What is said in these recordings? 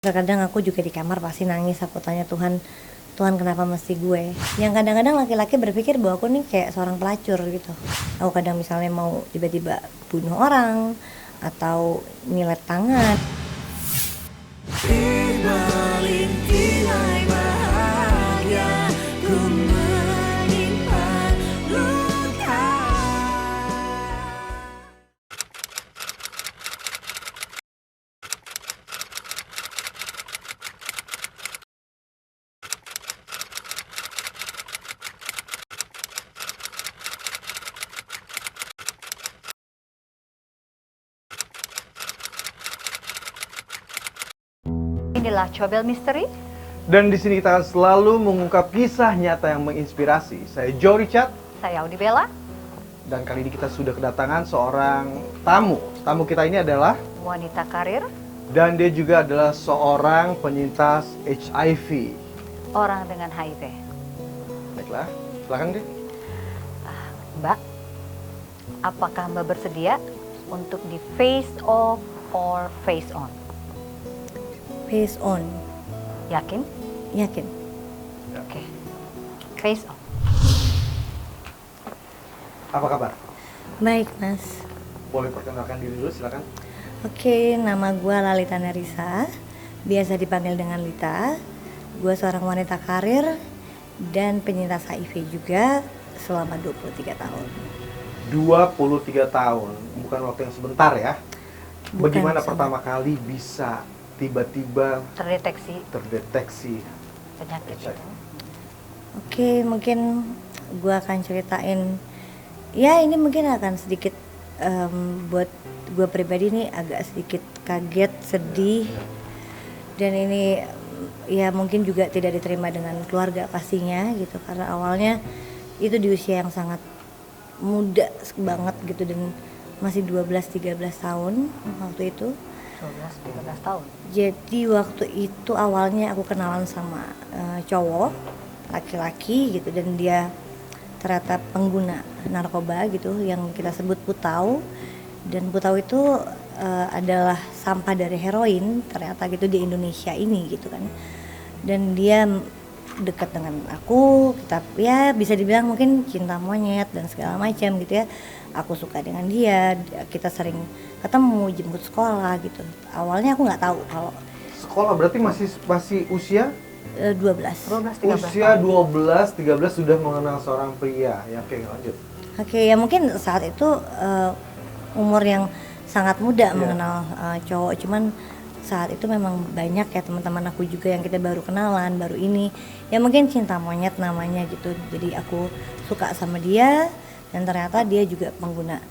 Terkadang aku juga di kamar pasti nangis, aku tanya Tuhan, Tuhan kenapa mesti gue? Yang kadang-kadang laki-laki berpikir bahwa aku nih kayak seorang pelacur gitu. Aku kadang misalnya mau tiba-tiba bunuh orang atau nyilet tangan. Di balik tirai bahagia ku menyimpan luka. Inilah Cobel Misteri. Dan di sini kita akan selalu mengungkap kisah nyata yang menginspirasi. Saya Joe Richard. Saya Audi Bella. Dan kali ini kita sudah kedatangan seorang tamu. Tamu kita ini adalah, Wanita karir, dan dia juga adalah seorang penyintas HIV. orang dengan HIV. Baiklah, silakan deh. Mbak, apakah Mbak bersedia untuk di face off or face on? Face on, Yakin? yakin. Oke. Face on. Apa kabar? Baik mas. Boleh perkenalkan diri dulu, silakan. Oke, nama gue Lalita Nerissa, biasa dipanggil dengan Lita. Gue seorang wanita karir dan penyintas HIV juga selama 23 tahun. 23 tahun, bukan waktu yang sebentar ya. Bukan Bagaimana sebentar. pertama kali bisa tiba-tiba Terdeteksi penyakit HIV? itu. Oke, mungkin gue akan ceritain. Ya, ini mungkin akan sedikit buat gue pribadi nih agak sedikit kaget, sedih, dan ini ya mungkin juga tidak diterima dengan keluarga pastinya gitu, karena awalnya itu di usia yang sangat muda banget gitu, dan masih 12-13 tahun waktu itu. 12-13 tahun. Jadi waktu itu awalnya aku kenalan sama cowok laki-laki gitu, dan dia ternyata pengguna narkoba gitu yang kita sebut putau, dan putau itu adalah sampah dari heroin ternyata gitu di Indonesia ini gitu kan. Dan dia dekat dengan aku, kita ya bisa dibilang mungkin cinta monyet dan segala macam gitu ya. Aku suka dengan dia, kita sering ketemu, jemput sekolah gitu. Awalnya aku nggak tahu kalau Sekolah berarti masih usia 12. 12-13 usia tahun. 12-13 sudah mengenal seorang pria. Ya, oke, lanjut. Oke, ya mungkin saat itu umur yang sangat muda Iya. mengenal cowok, cuman saat itu memang banyak ya teman-teman aku juga yang kita baru kenalan, baru ini. Ya mungkin cinta monyet namanya gitu. Jadi aku suka sama dia, dan ternyata dia juga pengguna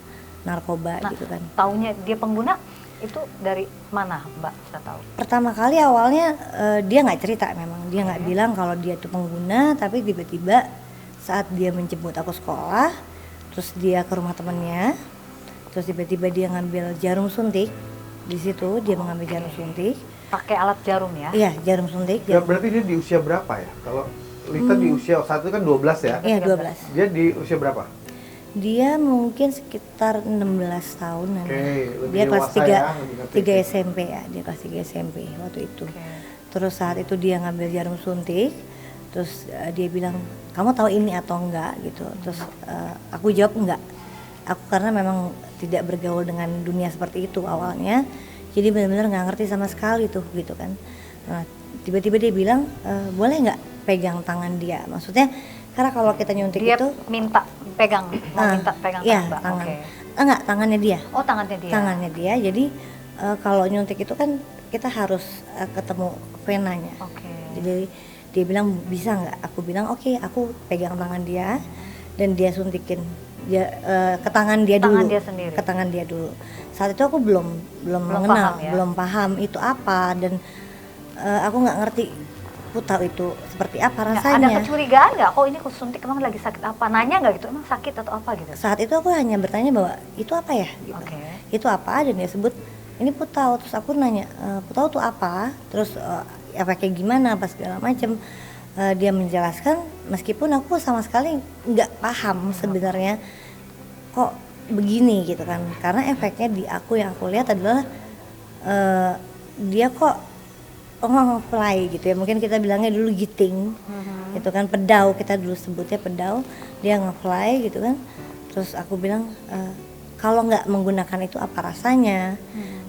narkoba Nah, gitu kan. taunya dia pengguna itu dari mana Mbak bisa tahu? Pertama kali awalnya dia nggak cerita, memang dia nggak bilang kalau dia itu pengguna, tapi tiba-tiba saat dia menjemput aku sekolah, terus dia ke rumah temennya, terus tiba-tiba dia ngambil jarum suntik. Di situ dia mengambil jarum suntik. Pakai alat jarum ya? Iya, jarum suntik. Ya, Jarum. berarti dia di usia berapa ya? Kalau Lita di usia saat itu kan 12 ya. Iya, 12. Dia di usia berapa? Dia mungkin sekitar 16 tahunan. Oke, lebih Dia kelas dewasa 3, ya, lebih ngerti. 3 SMP ya, dia kelas 3 SMP waktu itu. Oke. Terus saat itu dia ngambil jarum suntik, terus dia bilang, kamu tahu ini atau enggak gitu. Terus aku jawab enggak. Aku karena memang tidak bergaul dengan dunia seperti itu awalnya, jadi benar-benar nggak ngerti sama sekali tuh gitu kan. Nah, tiba-tiba dia bilang, boleh nggak pegang tangan dia? Maksudnya karena kalau kita nyuntik Dia itu minta pegang, mau minta pegang iya, tangan Mbak. tangan. Oke. Enggak, tangannya dia. Oh, tangannya dia. Tangannya dia. Jadi kalau nyuntik itu kan kita harus ketemu venanya. Oke. Jadi dia bilang bisa nggak? Aku bilang oke, aku pegang tangan dia dan dia suntikin dia ke tangan dia Tangan dulu. dia sendiri. Ke tangan dia dulu. Saat itu aku belum mengenal, paham ya? belum paham itu apa, dan aku nggak ngerti putau itu seperti apa Nah, rasanya. ada kecurigaan nggak? Oh, ini aku suntik emang lagi sakit apa? Nanya nggak gitu? Emang sakit atau apa gitu? Saat itu aku hanya bertanya bahwa itu apa ya gitu. Oke. Itu apa, dan dia sebut ini putau. Terus aku nanya, putau itu apa, terus efeknya gimana, apa segala macam. Dia menjelaskan, meskipun aku sama sekali nggak paham sebenarnya kok begini gitu kan, karena efeknya di aku yang aku lihat adalah dia kok fly gitu ya, mungkin kita bilangnya dulu giting, gitu kan, pedau, kita dulu sebutnya pedau, dia nge-fly gitu kan. Terus aku bilang, kalau nggak menggunakan itu apa rasanya,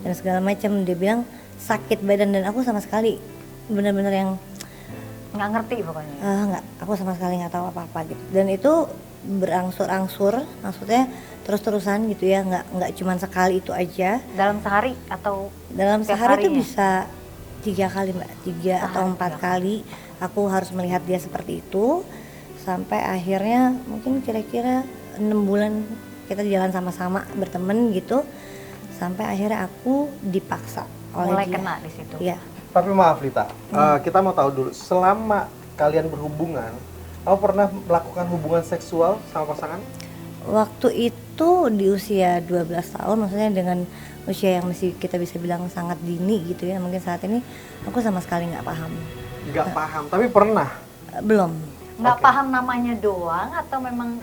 dan segala macam. Dia bilang sakit badan, dan aku sama sekali benar-benar yang Nggak ngerti pokoknya. nggak, aku sama sekali nggak tahu apa-apa gitu. Dan itu berangsur-angsur, maksudnya terus-terusan gitu ya, nggak cuma sekali itu aja. Dalam sehari atau Dalam setiap sehari itu harinya? bisa 3 kali mbak, 3 atau Sehari 4 3 kali aku harus melihat dia seperti itu, sampai akhirnya mungkin kira-kira 6 bulan kita jalan sama-sama berteman gitu, sampai akhirnya aku dipaksa oleh mulai dia. kena di situ. Iya. Tapi maaf Lita, kita mau tahu dulu, selama kalian berhubungan, kamu pernah melakukan hubungan seksual sama pasangan? Waktu itu di usia 12 tahun, maksudnya dengan usia yang masih kita bisa bilang sangat dini gitu ya, mungkin saat ini aku sama sekali nggak paham. Nggak paham, tapi pernah. Belum. Nggak Oke. paham namanya doang atau memang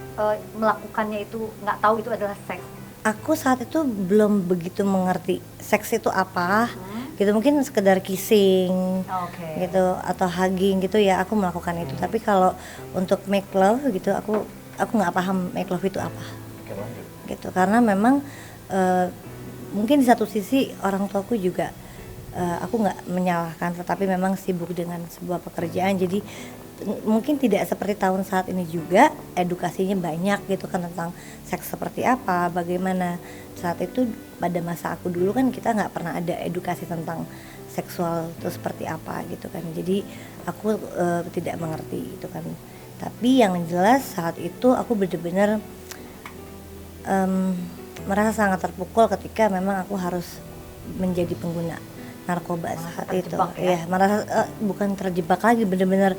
melakukannya itu nggak tahu itu adalah seks? Aku saat itu belum begitu mengerti seks itu apa, gitu, mungkin sekedar kissing, Oke. gitu, atau hugging gitu ya, aku melakukan itu. Tapi kalau untuk make love gitu, aku nggak paham make love itu apa, Oke, lanjut. gitu. Karena memang mungkin di satu sisi orang tuaku juga, aku nggak menyalahkan, tetapi memang sibuk dengan sebuah pekerjaan, jadi mungkin tidak seperti tahun saat ini juga edukasinya banyak gitu kan tentang seks seperti apa, bagaimana. Saat itu pada masa aku dulu kan kita nggak pernah ada edukasi tentang seksual itu seperti apa gitu kan, jadi aku tidak mengerti gitu kan. Tapi yang jelas saat itu aku benar-benar merasa sangat terpukul ketika memang aku harus menjadi pengguna narkoba saat itu. terjebak ya? Ya, merasa bukan terjebak lagi, benar-benar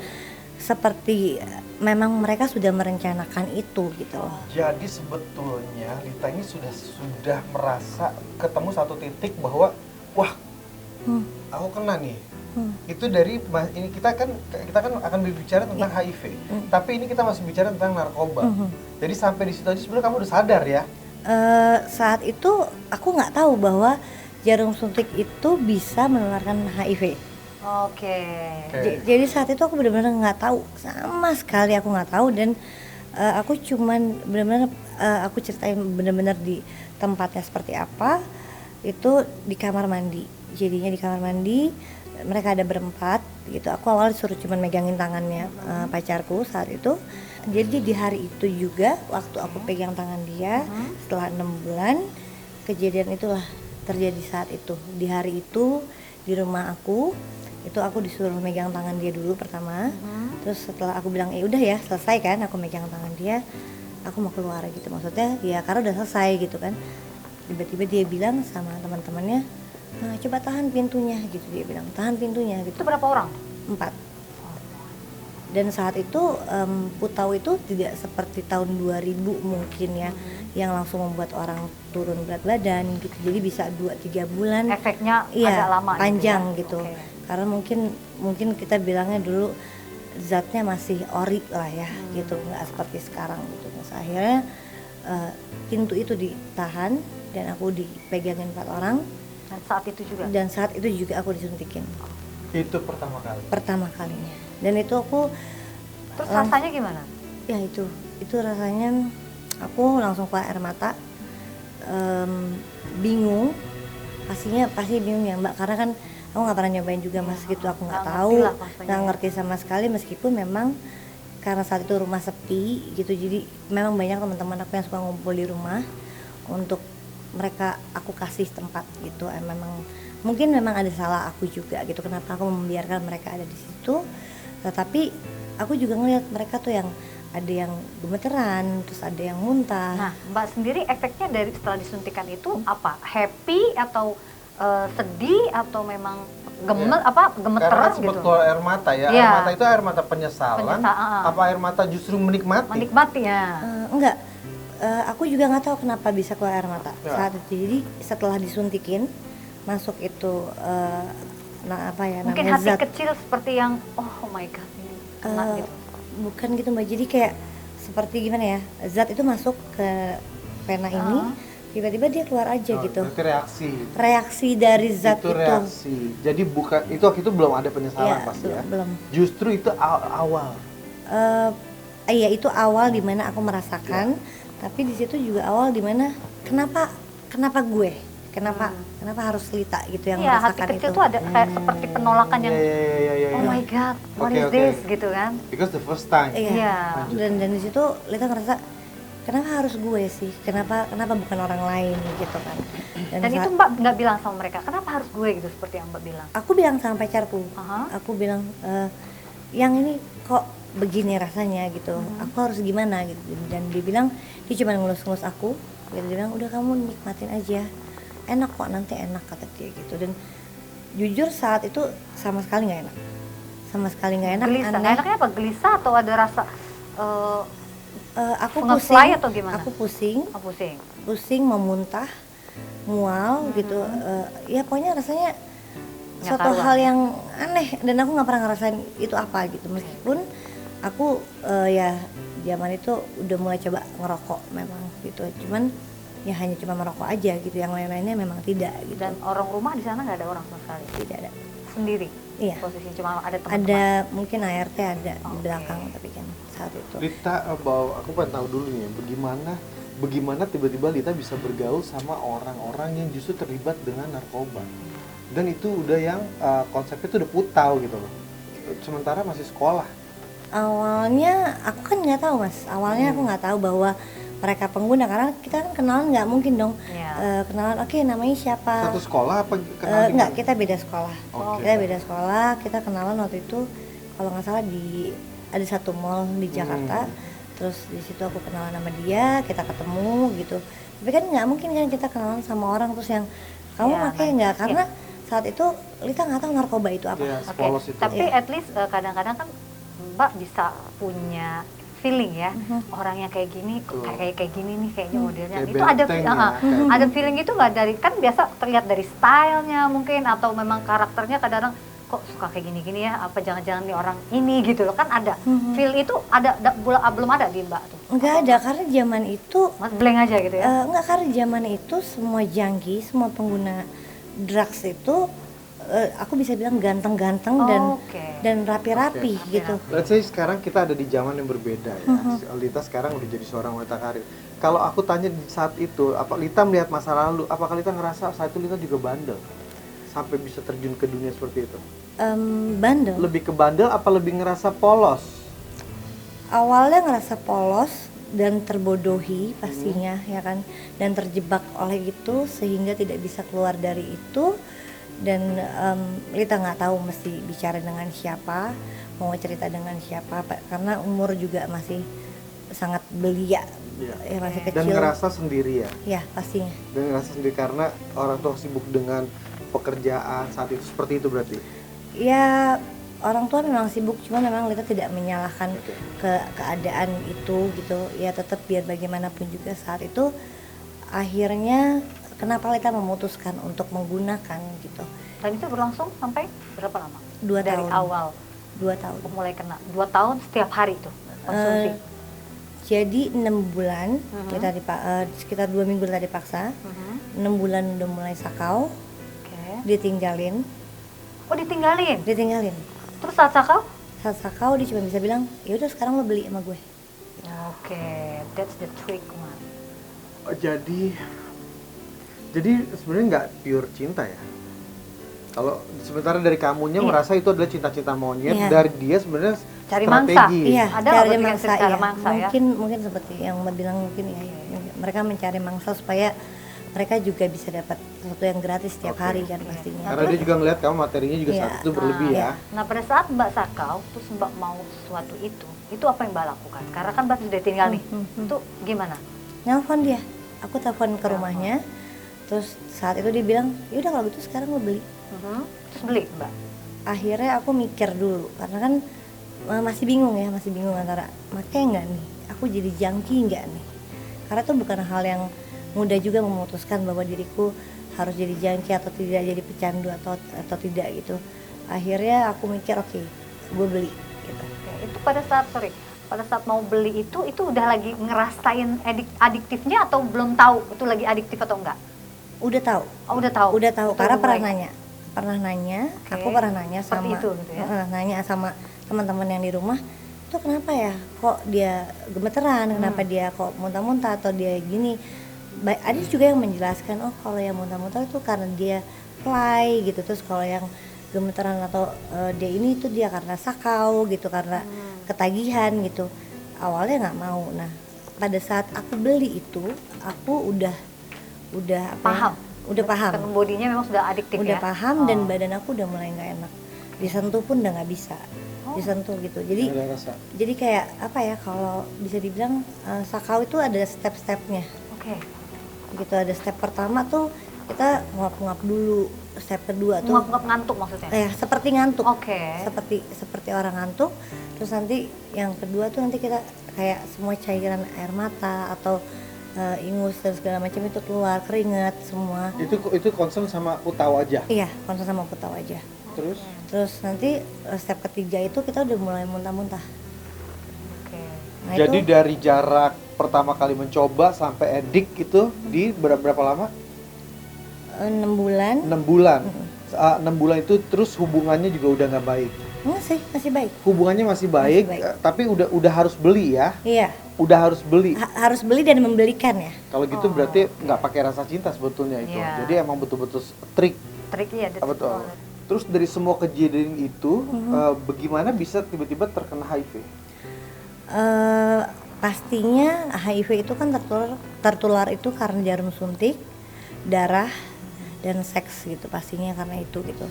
seperti memang mereka sudah merencanakan itu gitu loh. Jadi sebetulnya Lita ini sudah merasa ketemu satu titik bahwa wah, aku kena nih. Itu dari ini kita kan akan berbicara tentang HIV, tapi ini kita masih bicara tentang narkoba. Jadi sampai di situ aja sebenarnya kamu udah sadar ya? Saat itu aku nggak tahu bahwa jarum suntik itu bisa menularkan HIV. Oke. Jadi saat itu aku benar-benar nggak tahu, sama sekali aku nggak tahu. Dan aku cuman benar-benar aku ceritain benar-benar di tempatnya seperti apa, itu di kamar mandi. Jadinya di kamar mandi mereka ada berempat gitu. Aku awal disuruh cuman megangin tangannya pacarku saat itu. Jadi di hari itu juga waktu aku pegang tangan dia setelah 6 bulan, kejadian itulah terjadi saat itu. Di hari itu di rumah aku itu aku disuruh megang tangan dia dulu pertama. Terus setelah aku bilang udah ya selesai kan, aku megang tangan dia, aku mau keluar gitu, maksudnya ya karena udah selesai gitu kan. Tiba-tiba dia bilang sama teman-temannya, nah, coba tahan pintunya gitu, dia bilang tahan pintunya gitu. Itu berapa orang? 4. Dan saat itu Putau itu tidak seperti tahun 2000 mungkin ya, yang langsung membuat orang turun berat badan gitu. Jadi bisa 2-3 bulan. Efeknya Iya, agak lama panjang gitu gitu. ya? Oke. Karena mungkin kita bilangnya dulu zatnya masih ori lah ya, gitu, nggak seperti sekarang gitu. Terus akhirnya pintu itu ditahan dan aku dipegangin 4 orang. Dan saat itu juga? Dan saat itu juga aku disuntikin Itu pertama kali. pertama kalinya. Dan itu aku Terus rasanya gimana? ya itu rasanya aku langsung keluar air mata, bingung, pasti bingung ya mbak, karena kan aku nggak pernah nyobain juga mas gitu, aku nggak Nggak tahu, ngerti lah pastinya. nggak ngerti sama sekali, meskipun memang karena saat itu rumah sepi gitu, jadi memang banyak teman-teman aku yang suka ngumpul di rumah untuk mereka aku kasih tempat gitu. Memang mungkin memang ada salah aku juga gitu, kenapa aku membiarkan mereka ada di situ. Tetapi aku juga ngelihat mereka tuh yang ada yang gemeteran, terus ada yang muntah. Nah, Mbak sendiri efeknya dari setelah disuntikan itu apa? Happy atau sedih atau memang gemeter Karena kan sempat gitu? keluar air mata ya. Iya. Air mata itu air mata penyesalan. Apa air mata justru menikmati? Menikmati ya. Enggak, aku juga nggak tahu kenapa bisa keluar air mata Ya. saat itu. Jadi setelah disuntikin masuk itu Mungkin namanya hati zat. kecil seperti yang oh my god ini kena gitu. Bukan gitu mbak, jadi kayak seperti gimana ya, zat itu masuk ke pena ini, tiba-tiba dia keluar aja Oh, gitu. berarti Reaksi dari zat itu reaksi. Jadi bukan itu waktu itu belum ada penyesalan Iya, pasti ya. belum. Justru itu awal. Iya, itu awal dimana aku merasakan, tapi di situ juga awal dimana kenapa gue, kenapa harus Lita gitu yang Iya, hati merasakan kecil itu. tuh ada kayak seperti penolakan yang Iya. oh my god, what Oke, is oke. this gitu kan. Because the first time. Iya. Iya. Dan di situ Lita ngerasa kenapa harus gue sih, kenapa bukan orang lain gitu kan. Dan itu Mbak nggak bilang sama mereka, kenapa harus gue gitu seperti yang Mbak bilang. aku bilang sama pacarku, Aha. aku bilang yang ini kok begini rasanya gitu, aku harus gimana gitu. Dan dia bilang, dia cuma ngelus-ngelus aku gitu. Dia bilang udah kamu nikmatin aja, enak kok, nanti enak, kata dia gitu. Dan jujur saat itu sama sekali nggak enak, Gelisah, aneh. enaknya apa? Gelisah atau ada rasa Aku Nge-fly pusing, atau gimana? aku pusing, pusing? mau muntah, mual gitu. Ya pokoknya rasanya Nggak suatu karuan. hal yang aneh, dan aku nggak pernah ngerasain itu apa gitu. Meskipun aku ya zaman itu udah mulai coba ngerokok memang gitu, cuman ya hanya cuma merokok aja gitu, yang lain-lainnya memang tidak gitu. Dan orang rumah di sana nggak ada orang sama sekali? Tidak ada. Sendiri? Iya. Posisi cuma ada teman-teman? Ada mungkin ART ada di Oke. belakang, tapi kan saat itu. Lita, aku pengen tahu dulu nih, bagaimana tiba-tiba Lita bisa bergaul sama orang-orang yang justru terlibat dengan narkoba, dan itu udah yang konsepnya tuh udah putau gitu loh, sementara masih sekolah. Awalnya aku kan nggak tahu mas, aku nggak tahu bahwa mereka pengguna, karena kita kan kenalan nggak mungkin dong. Iya. Kenalan, oke namanya siapa? Satu sekolah apa kenal di Enggak, mana? kita beda sekolah. Oke. Kita beda sekolah, kita kenalan waktu itu kalau nggak salah ada satu mall di Jakarta. Terus di situ aku kenalan sama dia, kita ketemu gitu. Tapi kan nggak mungkin kan kita kenalan sama orang terus yang kamu Iya, pakai nah, nggak, karena saat itu Lita nggak tahu narkoba itu apa. Iya, Oke, sepolos itu. tapi Iya. at least kadang-kadang kan Mbak bisa punya feeling ya, orangnya kayak gini, Betul. kayak gini nih kayaknya modelnya. Kayak Itu ada benteng ya, kayak ada feeling itu nggak dari, kan biasa terlihat dari stylenya mungkin, atau memang karakternya kadang-kadang kok suka kayak gini-gini ya, apa jangan-jangan nih orang ini gitu loh, kan ada. Feel itu ada belum ada di Mbak tuh. Nggak ada, karena zaman itu Mas blank aja gitu ya. enggak, karena zaman itu semua junkie, semua pengguna drugs itu aku bisa bilang ganteng-ganteng Oke. dan rapi-rapi Oke. gitu. Let's say sekarang kita ada di zaman yang berbeda ya. Lita sekarang udah jadi seorang wanita karir. Kalau aku tanya di saat itu, apa Lita melihat masa lalu, apakah Lita ngerasa saat itu Lita juga bandel sampai bisa terjun ke dunia seperti itu? Bandel. Lebih ke bandel apa lebih ngerasa polos? Awalnya ngerasa polos dan terbodohi pastinya ya kan, dan terjebak oleh itu sehingga tidak bisa keluar dari itu. Dan Lita nggak tahu mesti bicara dengan siapa, mau cerita dengan siapa, karena umur juga masih sangat belia, ya masih Dan kecil. ngerasa sendiri ya? Ya pastinya. Dan ngerasa sendiri karena orang tua sibuk dengan pekerjaan saat itu, seperti itu berarti? Ya orang tua memang sibuk, cuma memang Lita tidak menyalahkan Oke. keadaan itu gitu. Ya tetap biar bagaimanapun juga saat itu akhirnya kenapa Lita memutuskan untuk menggunakan gitu. Dan itu berlangsung sampai berapa lama? 2 Dari tahun. awal 2 tahun. mulai kena 2 tahun setiap hari itu konsumsi. Jadi 6 bulan Lita sekitar 2 minggu Lita dipaksa. 6 bulan udah mulai sakau, Oke. ditinggalin. Oh ditinggalin. Terus saat sakau? Saat sakau dia cuma bisa bilang, ya udah sekarang lo beli sama gue. Oke, that's the trick man. Oh, jadi sebenarnya nggak pure cinta ya? Kalau sementara dari kamunya Iya. merasa itu adalah cinta-cinta monyet, Iya. dari dia sebenarnya Cari strategi. Iya, Ada cari nggak berpikir mangsa, secara iya. mangsa ya? Mungkin seperti yang Mbak bilang mungkin ya, mereka mencari mangsa supaya mereka juga bisa dapat sesuatu yang gratis setiap Oke. hari kan pastinya. Karena dia juga ngeliat kamu materinya juga Iya. saat itu berlebih ya. Nah pada saat Mbak sakau, terus Mbak mau sesuatu itu apa yang Mbak lakukan? Karena kan Mbak sudah tinggal nih, itu gimana? Nelfon dia, aku telepon ke rumahnya, terus saat itu dia bilang, yaudah kalau gitu sekarang lo beli. Terus beli Mbak? Akhirnya aku mikir dulu, karena kan masih bingung antara pakai nggak nih, aku jadi junkie nggak nih, karena itu bukan hal yang mudah juga memutuskan bahwa diriku harus jadi junkie atau tidak, jadi pecandu atau tidak gitu. Akhirnya aku mikir oke, gue beli gitu. Oke, itu pada saat pada saat mau beli itu udah lagi ngerasain adiktifnya atau belum tahu itu lagi adiktif atau enggak? Udah tahu. Oh, udah tahu. Udah tahu Itu karena mulai. pernah nanya, Oke. aku pernah nanya Seperti sama itu gitu ya? nanya sama teman-teman yang di rumah, itu kenapa ya kok dia gemeteran, kenapa dia kok muntah-muntah atau dia gini. Ada juga yang menjelaskan, oh kalau yang muntah-muntah itu karena dia fly gitu, terus kalau yang gemeteran atau dia ini itu dia karena sakau gitu, karena ketagihan gitu. Awalnya nggak mau. Nah pada saat aku beli itu aku udah apa ya, Paham. udah paham, Karena bodinya memang sudah adiktif udah ya. paham Oh. dan badan aku udah mulai nggak enak, disentuh pun udah nggak bisa disentuh gitu. Jadi Ada rasa. jadi kayak apa ya, kalau bisa dibilang sakau itu ada step-stepnya Oke. gitu. Ada step pertama tuh kita nguap-nguap dulu, step kedua tuh Ngap-ngap ngantuk maksudnya? seperti ngantuk, Oke. seperti orang ngantuk. Terus nanti yang kedua tuh nanti kita kayak semua cairan air mata atau ingus dan segala macam itu keluar, keringat semua. Itu concern sama utau aja. Iya, konsul sama putau aja. Terus Nanti step ketiga itu kita udah mulai muntah-muntah. Oke. Nah, jadi itu dari jarak pertama kali mencoba sampai edik itu di berapa lama? 6 bulan. 6 bulan. 6 bulan itu terus hubungannya juga udah nggak baik. Masih baik. Hubungannya masih baik, baik. Tapi udah harus beli ya. Iya, Udah harus beli. harus beli dan membelikan ya. Kalau gitu berarti nggak pakai rasa cinta sebetulnya itu. Iya. Jadi emang betul-betul trik. Triknya ya. Betul. Terus dari semua kejadian itu, bagaimana bisa tiba-tiba terkena HIV? Pastinya HIV itu kan tertular itu karena jarum suntik, darah, dan seks gitu, pastinya karena itu gitu.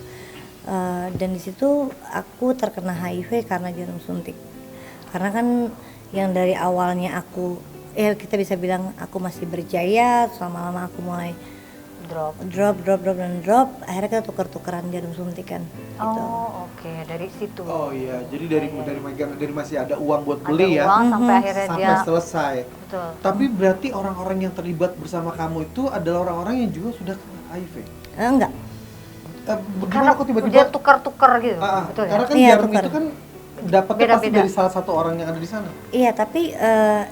Dan di situ aku terkena HIV karena jarum suntik. Karena kan yang dari awalnya aku kita bisa bilang aku masih berjaya, lama-lama aku mulai drop, akhirnya kita tuker-tukeran jarum suntikan gitu. Oh, oke. Dari situ. Oh iya, jadi dari masih ada uang buat Ada beli ya, uang sampai akhirnya sampai dia selesai. betul. Tapi berarti orang-orang yang terlibat bersama kamu itu adalah orang-orang yang juga sudah kena HIV. Enggak. Bagaimana Karena aku tiba-tiba? dia tukar-tukar gitu. Betul ya? Karena kan Iya, jarum tukar. itu kan dapatnya pasti Beda-beda. dari salah satu orang yang ada di sana. Iya, tapi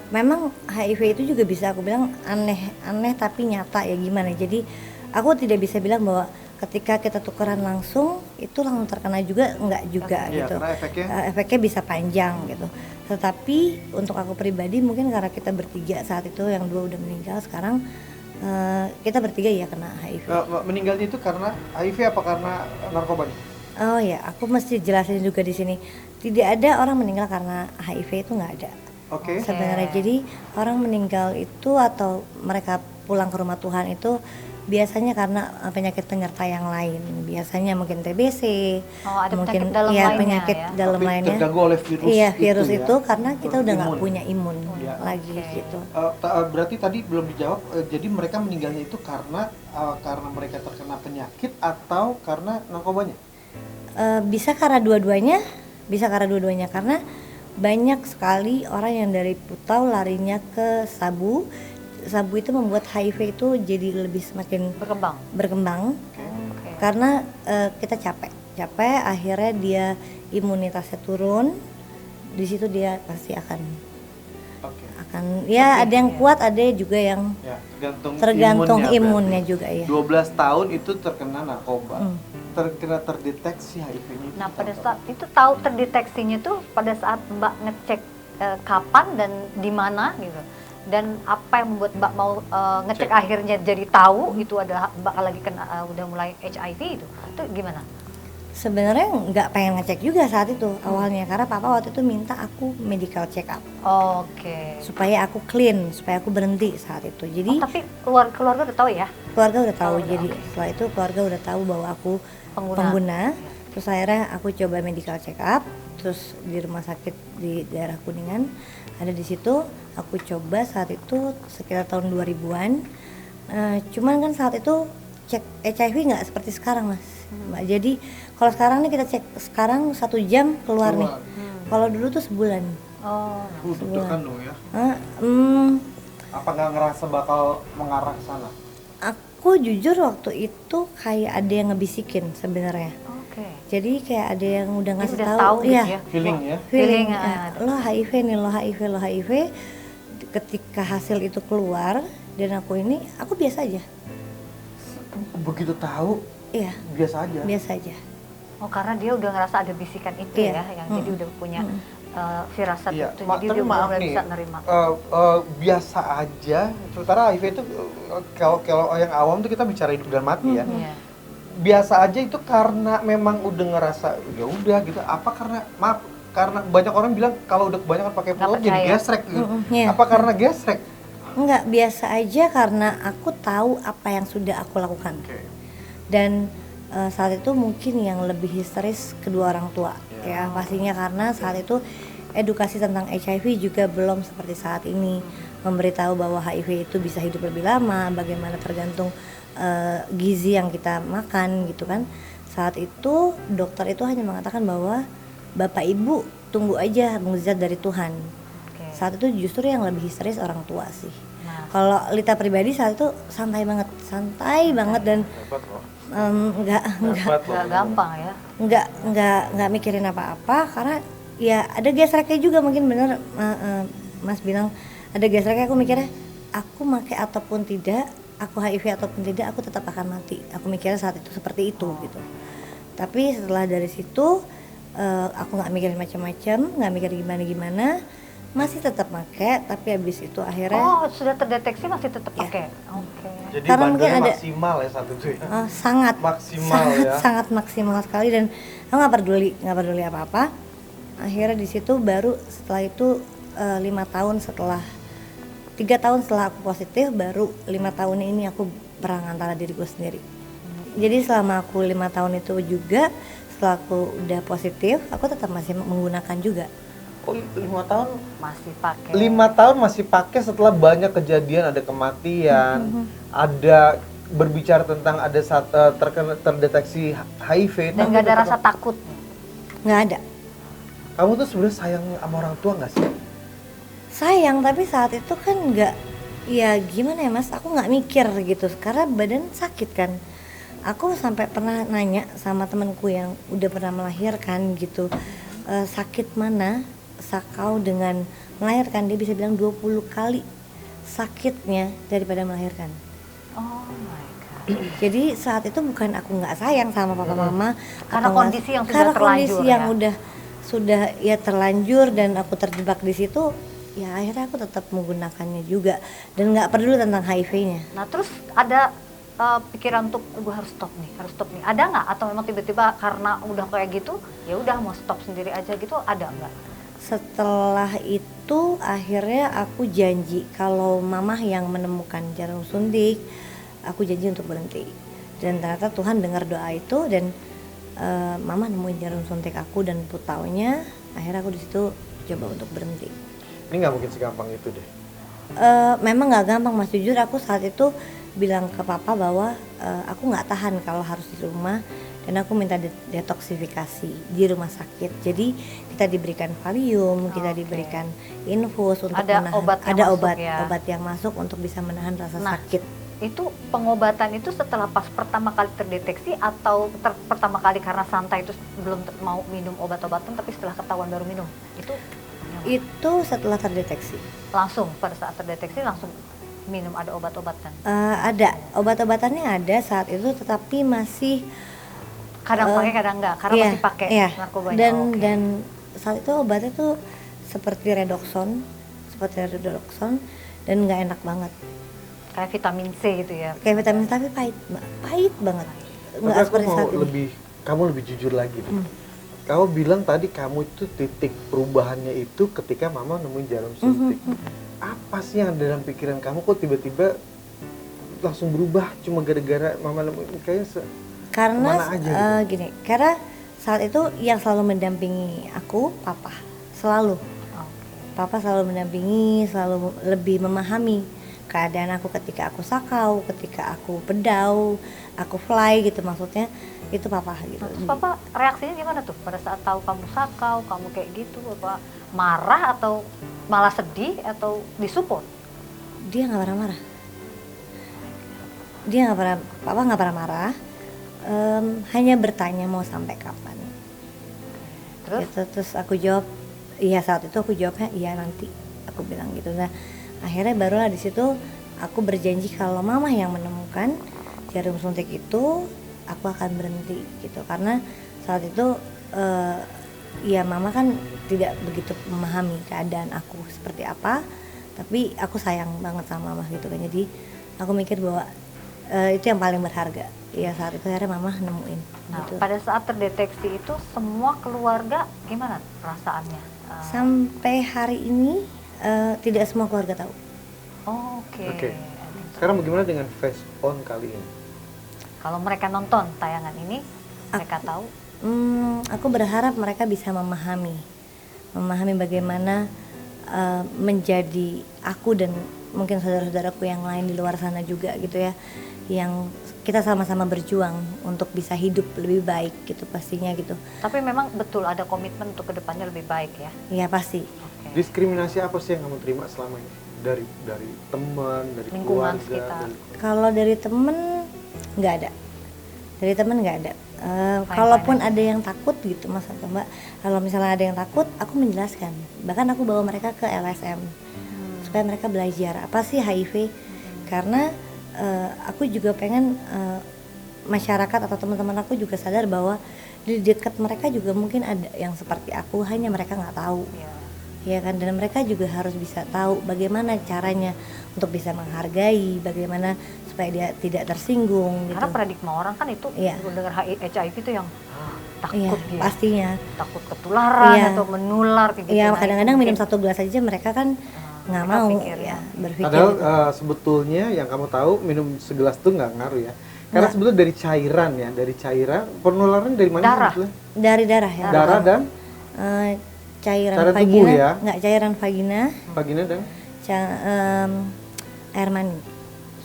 memang HIV itu juga bisa aku bilang aneh tapi nyata ya gimana. Jadi aku tidak bisa bilang bahwa ketika kita tukeran langsung itu langsung terkena juga, enggak juga Iya, gitu. karena Efeknya bisa panjang gitu. Tetapi untuk aku pribadi mungkin karena kita bertiga saat itu, yang dua udah meninggal, sekarang kita bertiga ya kena HIV. Meninggalnya itu karena HIV apa karena narkoba? Oh ya, aku mesti jelasin juga di sini. Tidak ada orang meninggal karena HIV, itu nggak ada. Oke. Sebenarnya jadi orang meninggal itu atau mereka pulang ke rumah Tuhan itu biasanya karena penyakit penyerta yang lain. Biasanya mungkin TBC, Oh, ada mungkin penyakit dalam ya lainnya penyakit ya? dalam Tapi lainnya. terganggu oleh virus Iya, itu virus ya? itu karena kita udah nggak Imun. punya imun Iya. lagi Oke. gitu. Berarti tadi belum dijawab. Jadi mereka meninggalnya itu karena mereka terkena penyakit atau karena narkobanya? Bisa karena dua-duanya, karena banyak sekali orang yang dari putau larinya ke sabu itu membuat HIV itu jadi lebih semakin berkembang Oke. karena kita capek akhirnya dia imunitasnya turun. Di situ dia pasti akan Oke. ya ada yang kuat, ada juga yang Ya, tergantung imunnya imunnya juga ya. 12 tahun itu terkena narkoba. Terdeteksi HIV-nya itu Nah, pada kapan? saat itu tahu terdeteksinya tuh pada saat Mbak ngecek kapan dan di mana gitu. Dan apa yang membuat Mbak mau ngecek akhirnya jadi tahu itu adalah Mbak lagi kena udah mulai HIV itu. Itu gimana? Sebenarnya nggak pengen ngecek juga saat itu awalnya, karena papa waktu itu minta aku medical check up Oke. supaya aku clean, supaya aku berhenti saat itu. Jadi Tapi keluarga udah tahu ya? keluarga udah tahu. Oh, Jadi oke. setelah itu keluarga udah tahu bahwa aku Pengguna. pengguna. Terus akhirnya aku coba medical check up, terus di rumah sakit di daerah Kuningan ada di situ. Aku coba saat itu sekitar tahun 2000-an. Cuman kan saat itu cek HIV nggak seperti sekarang, Mas. Mbak. Jadi kalau sekarang nih kita cek sekarang 1 jam keluar nih. Kalau dulu tuh sebulan. Oh. Deg-degan dong ya. Apa nggak ngerasa bakal mengarah ke sana? Aku jujur waktu itu kayak ada yang ngebisikin sebenarnya. Oke. Oke. Jadi kayak ada yang udah Dia ngasih udah tahu, tahu gitu iya, ya. Feeling ya. feeling, Feeling, ah. lo HIV nih, lo HIV, lo HIV. Ketika hasil itu keluar dan aku biasa aja, Begitu tahu iya, biasa aja. biasa aja. Oh, karena dia udah ngerasa ada bisikan itu Iya. ya, yang jadi udah punya firasat Iya, itu, jadi dia maaf udah nih, bisa nerima. biasa aja. Sementara HIV itu kalau yang awam tuh kita bicara hidup dan mati ya. Iya. Biasa aja itu karena memang udah ngerasa ya udah gitu. Apa karena maaf karena banyak orang bilang kalau udah kebanyakan pakai Nggak peluk jadi percaya. gesrek gitu. Iya. Apa karena gesrek? Enggak, biasa aja karena aku tahu apa yang sudah aku lakukan. Oke. Dan saat itu mungkin yang lebih histeris kedua orang tua, ya pastinya karena saat itu edukasi tentang HIV juga belum seperti saat ini, memberitahu bahwa HIV itu bisa hidup lebih lama, bagaimana tergantung gizi yang kita makan gitu kan. Saat itu dokter itu hanya mengatakan bahwa bapak ibu tunggu aja mukjizat dari Tuhan. Oke. Saat itu justru yang lebih histeris orang tua sih. Nah, Kalau Lita pribadi saat itu santai banget dan Hebat loh. enggak nggak gampang ya. nggak mikirin apa-apa karena ya ada gesreknya juga, mungkin bener Mas bilang ada gesreknya. Aku mikirnya aku make ataupun tidak, aku HIV ataupun tidak, aku tetap akan mati. Aku mikirnya saat itu seperti itu gitu. Tapi setelah dari situ aku nggak mikirin macam-macam, nggak mikir gimana, masih tetap make. Tapi habis itu akhirnya Oh, sudah terdeteksi masih tetap Iya. pakai. Oke. Jadi Karena mungkin bandelnya ada- maksimal ya satu itu ya. sangat Maksimal ya. sangat maksimal sekali, dan aku nggak peduli apa-apa. Akhirnya di situ baru setelah itu 3 tahun setelah aku positif, baru 5 tahun ini aku perang antara diriku sendiri. Jadi selama aku 5 tahun itu juga, setelah aku udah positif, aku tetap masih menggunakan juga. Oh, 5 tahun. Masih pakai. 5 tahun masih pakai setelah banyak kejadian, ada kematian, ada berbicara tentang ada terdeteksi HIV. Dan tapi nggak ada tetap- rasa takut. Nggak ada. Kamu tuh sebenarnya sayang sama orang tua nggak sih? Sayang, tapi saat itu kan nggak, ya gimana ya Mas, aku nggak mikir gitu karena badan sakit kan. Aku sampai pernah nanya sama temanku yang udah pernah melahirkan gitu, sakit mana sakau dengan melahirkan. Dia bisa bilang 20 kali sakitnya daripada melahirkan. Oh my god. Jadi saat itu bukan aku nggak sayang sama papa mama, Karena atau nggak- kondisi yang sudah karena terlanjur kondisi ya. yang sudah ya terlanjur dan aku terjebak di situ. Ya akhirnya aku tetap menggunakannya juga dan nggak peduli tentang HIV-nya. Nah, terus ada pikiran untuk gue harus stop nih. Ada nggak? Atau memang tiba-tiba karena udah kayak gitu, ya udah mau stop sendiri aja gitu? Ada nggak? Setelah itu akhirnya aku janji kalau mamah yang menemukan jarum suntik, aku janji untuk berhenti. Dan ternyata Tuhan dengar doa itu dan mama nemuin jarum suntik aku, dan putaunya akhirnya aku di situ coba untuk berhenti. Ini nggak mungkin segampang itu deh. Memang nggak gampang Mas, jujur aku saat itu bilang ke papa bahwa aku nggak tahan kalau harus di rumah, dan aku minta detoksifikasi di rumah sakit. Jadi kita diberikan valium, kita Oke. diberikan infus untuk Ada menahan, obat yang ada masuk obat ya? obat yang masuk untuk bisa menahan rasa Nah, sakit. Itu pengobatan itu setelah pas pertama kali terdeteksi atau pertama kali karena santai itu belum mau minum obat-obatan, tapi setelah ketahuan baru minum? Itu Itu setelah terdeteksi. langsung pada saat terdeteksi langsung minum, ada obat-obatan? Ada obat-obatannya ada saat itu, tetapi masih Kadang pakai kadang enggak, karena iya, masih pakai iya. narkobanya. Dan Oke. dan saat itu obatnya tuh seperti redoxon dan nggak enak banget. Kayak vitamin C gitu ya. Kayak vitamin, tapi pahit banget. Tapi Nggak aku seperti mau saat ini. kamu lebih jujur lagi deh. Kamu bilang tadi kamu itu titik perubahannya itu ketika mama nemuin jarum suntik. Apa sih yang ada dalam pikiran kamu kok tiba-tiba langsung berubah cuma gara-gara mama nemuin? Kayaknya Karena kemana aja gitu? gini, karena saat itu yang selalu mendampingi aku papa, selalu. Papa selalu mendampingi, selalu lebih memahami keadaan aku ketika aku sakau, ketika aku pedau, aku fly gitu, maksudnya itu papa gitu. Nah, terus papa reaksinya gimana tuh pada saat tahu kamu sakau, kamu kayak gitu? Apa marah atau malah sedih atau disupport? Dia nggak pernah marah. Papa nggak pernah marah. hanya bertanya mau sampai kapan. Terus Gitu. Terus aku jawab, iya, saat itu aku jawabnya iya nanti, aku bilang gitu. Nah akhirnya barulah di situ aku berjanji kalau mama yang menemukan jarum suntik itu, aku akan berhenti gitu. Karena saat itu ya mama kan tidak begitu memahami keadaan aku seperti apa, tapi aku sayang banget sama mama gitu kan. Jadi aku mikir bahwa itu yang paling berharga. Ya saat itu akhirnya mama nemuin nah, gitu. pada saat terdeteksi itu semua keluarga gimana perasaannya? Sampai hari ini tidak semua keluarga tahu. Oke. Oke. Sekarang bagaimana dengan face on kali ini? Kalau mereka nonton tayangan ini, mereka tahu. Aku berharap mereka bisa memahami bagaimana menjadi aku dan mungkin saudara-saudaraku yang lain di luar sana juga gitu ya, yang kita sama-sama berjuang untuk bisa hidup lebih baik gitu pastinya gitu. Tapi memang betul ada komitmen untuk kedepannya lebih baik ya. Ya pasti. Oke. Diskriminasi apa sih yang kamu terima selama ini? Dari teman, dari Lingkungan keluarga, sekitar. Kalau dari temen nggak ada. Dari temen nggak ada. Kalaupun ada yang takut gitu Mas atau Mbak, kalau misalnya ada yang takut, aku menjelaskan. Bahkan aku bawa mereka ke LSM supaya mereka belajar apa sih HIV. Karena aku juga pengen masyarakat atau teman-teman aku juga sadar bahwa di dekat mereka juga mungkin ada yang seperti aku, hanya mereka nggak tahu. Ya. Ya kan, dan mereka juga harus bisa tahu bagaimana caranya untuk bisa menghargai, bagaimana supaya dia tidak tersinggung gitu. Karena paradigma orang kan itu Iya. mendengar HIV itu yang Iya, takut ya. pastinya. Takut ketularan Iya. atau menular kayak gitu. Iya, Nah, kadang-kadang itu minum mungkin, satu gelas aja mereka kan nggak mereka mau pikir ya, ya. berpikir. Padahal gitu. sebetulnya yang kamu tahu minum segelas tuh nggak ngaruh ya. Karena Nggak. sebetulnya dari cairan ya, dari cairan penularan dari mana Darah. sebetulnya? Dari darah ya. Darah dan Eh, cairan Cairan vagina, tubuh ya? nggak cairan vagina, vagina dan air mani.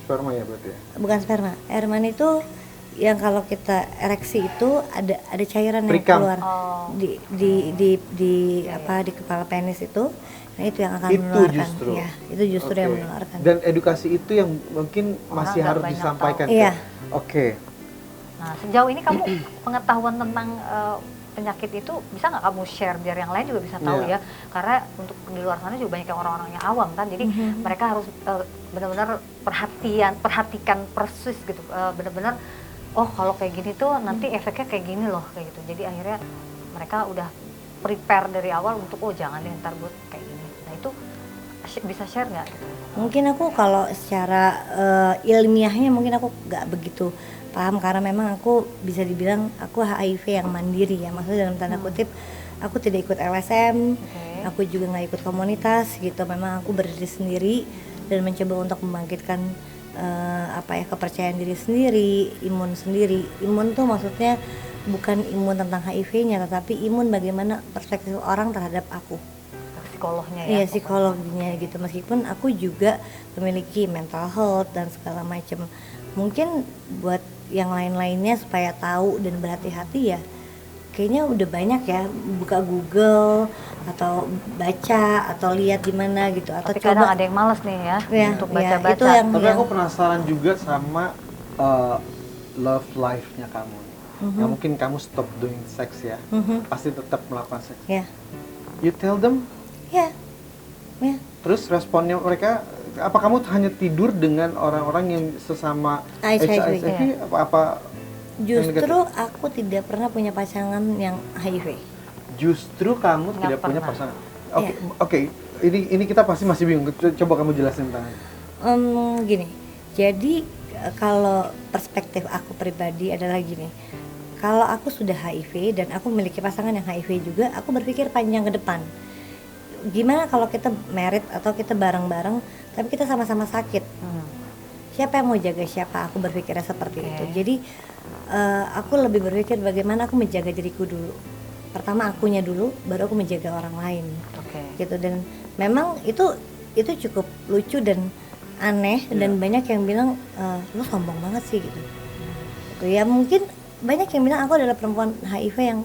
sperma ya berarti ya. Bukan sperma, air mani itu yang kalau kita ereksi itu ada cairan yang Perikam. keluar Oh. di apa di kepala penis itu. Nah itu yang akan Itu menularkan. justru. Ya, itu justru yang Oke. menularkan. Dan edukasi itu yang mungkin masih nggak harus banyak disampaikan. tahu. Iya. Oke. Nah, sejauh ini kamu pengetahuan tentang penyakit itu bisa nggak kamu share biar yang lain juga bisa tahu Iya. ya? Karena untuk di luar sana juga banyak yang orang-orang yang awam kan, jadi mereka harus benar-benar perhatikan persis gitu, benar-benar oh kalau kayak gini tuh nanti efeknya kayak gini loh kayak gitu. Jadi akhirnya mereka udah prepare dari awal untuk oh jangan deh ntar buat kayak gini. Nah itu bisa share nggak? Gitu? Mungkin aku kalau secara ilmiahnya mungkin aku nggak begitu paham karena memang aku bisa dibilang aku HIV yang mandiri ya, maksudnya dalam tanda kutip aku tidak ikut LSM, Oke. aku juga nggak ikut komunitas gitu, memang aku berdiri sendiri dan mencoba untuk membangkitkan kepercayaan diri sendiri, imun sendiri. Imun tuh maksudnya bukan imun tentang HIV-nya, tetapi imun bagaimana perspektif orang terhadap aku. Psikolognya ya? Iya, psikologinya gitu. Meskipun aku juga memiliki mental health dan segala macam. Mungkin buat yang lain-lainnya supaya tahu dan berhati-hati ya. Kayaknya udah banyak ya, buka Google atau baca atau lihat di mana gitu, atau Tapi kadang coba ada yang malas nih ya, Ya, untuk ya, baca-baca. itu yang- Tapi aku penasaran juga sama love life-nya kamu. Nggak mungkin kamu stop doing sex ya. Pasti tetap melakukan seks. ya, You tell them. ya, ya. Terus responnya mereka, apa kamu hanya tidur dengan orang-orang yang sesama HIV, apa Justru aku tidak pernah punya pasangan yang HIV. justru kamu Nggak tidak punya pernah. pasangan? Oke, ini kita pasti masih bingung. Coba kamu jelasin tentang itu. Gini, jadi kalau perspektif aku pribadi adalah gini, kalau aku sudah HIV dan aku memiliki pasangan yang HIV juga, aku berpikir panjang ke depan. Gimana kalau kita married atau kita bareng-bareng, tapi kita sama-sama sakit? Siapa yang mau jaga siapa? Aku berpikirnya seperti itu. Jadi aku lebih berpikir bagaimana aku menjaga diriku dulu. Pertama akunya dulu, baru aku menjaga orang lain. Oke. Gitu. Dan memang itu cukup lucu dan aneh dan banyak yang bilang lu sombong banget sih gitu. Gitu. Ya mungkin banyak yang bilang aku adalah perempuan HIV yang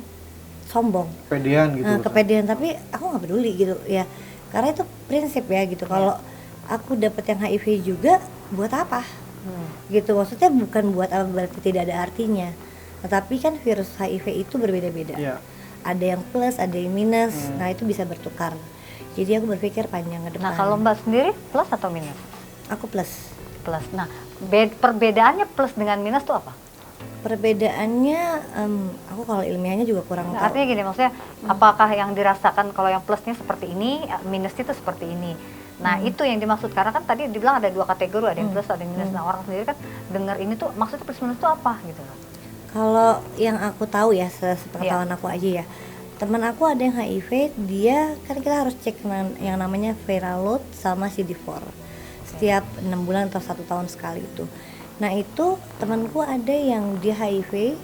sombong, Kepedean gitu. kepedean, tapi aku nggak peduli gitu ya, karena itu prinsip ya gitu. Kalau aku dapet yang HIV juga buat apa gitu, maksudnya bukan buat apa berarti tidak ada artinya, Tetapi kan virus HIV itu berbeda-beda. Iya. Ada yang plus, ada yang minus. Nah, itu bisa bertukar. Jadi aku berpikir panjang ke depan. Nah, kalau Mbak sendiri plus atau minus? Aku plus. Plus. Nah, perbedaannya plus dengan minus tuh apa? Perbedaannya, aku kalau ilmiahnya juga kurang Nah, tahu. artinya gini, maksudnya apakah yang dirasakan kalau yang plusnya seperti ini, minusnya itu seperti ini. Nah, itu yang dimaksud, karena kan tadi dibilang ada 2 kategori, ada yang plus, ada yang minus. Nah, orang sendiri kan dengar ini tuh maksudnya plus minus itu apa gitu loh. Kalau yang aku tahu ya, sepengetahuan aku aja ya, teman aku ada yang HIV, dia kan kita harus cek yang namanya viral load sama CD4 setiap 6 bulan atau 1 tahun sekali itu. Nah, itu temanku ada yang dia HIV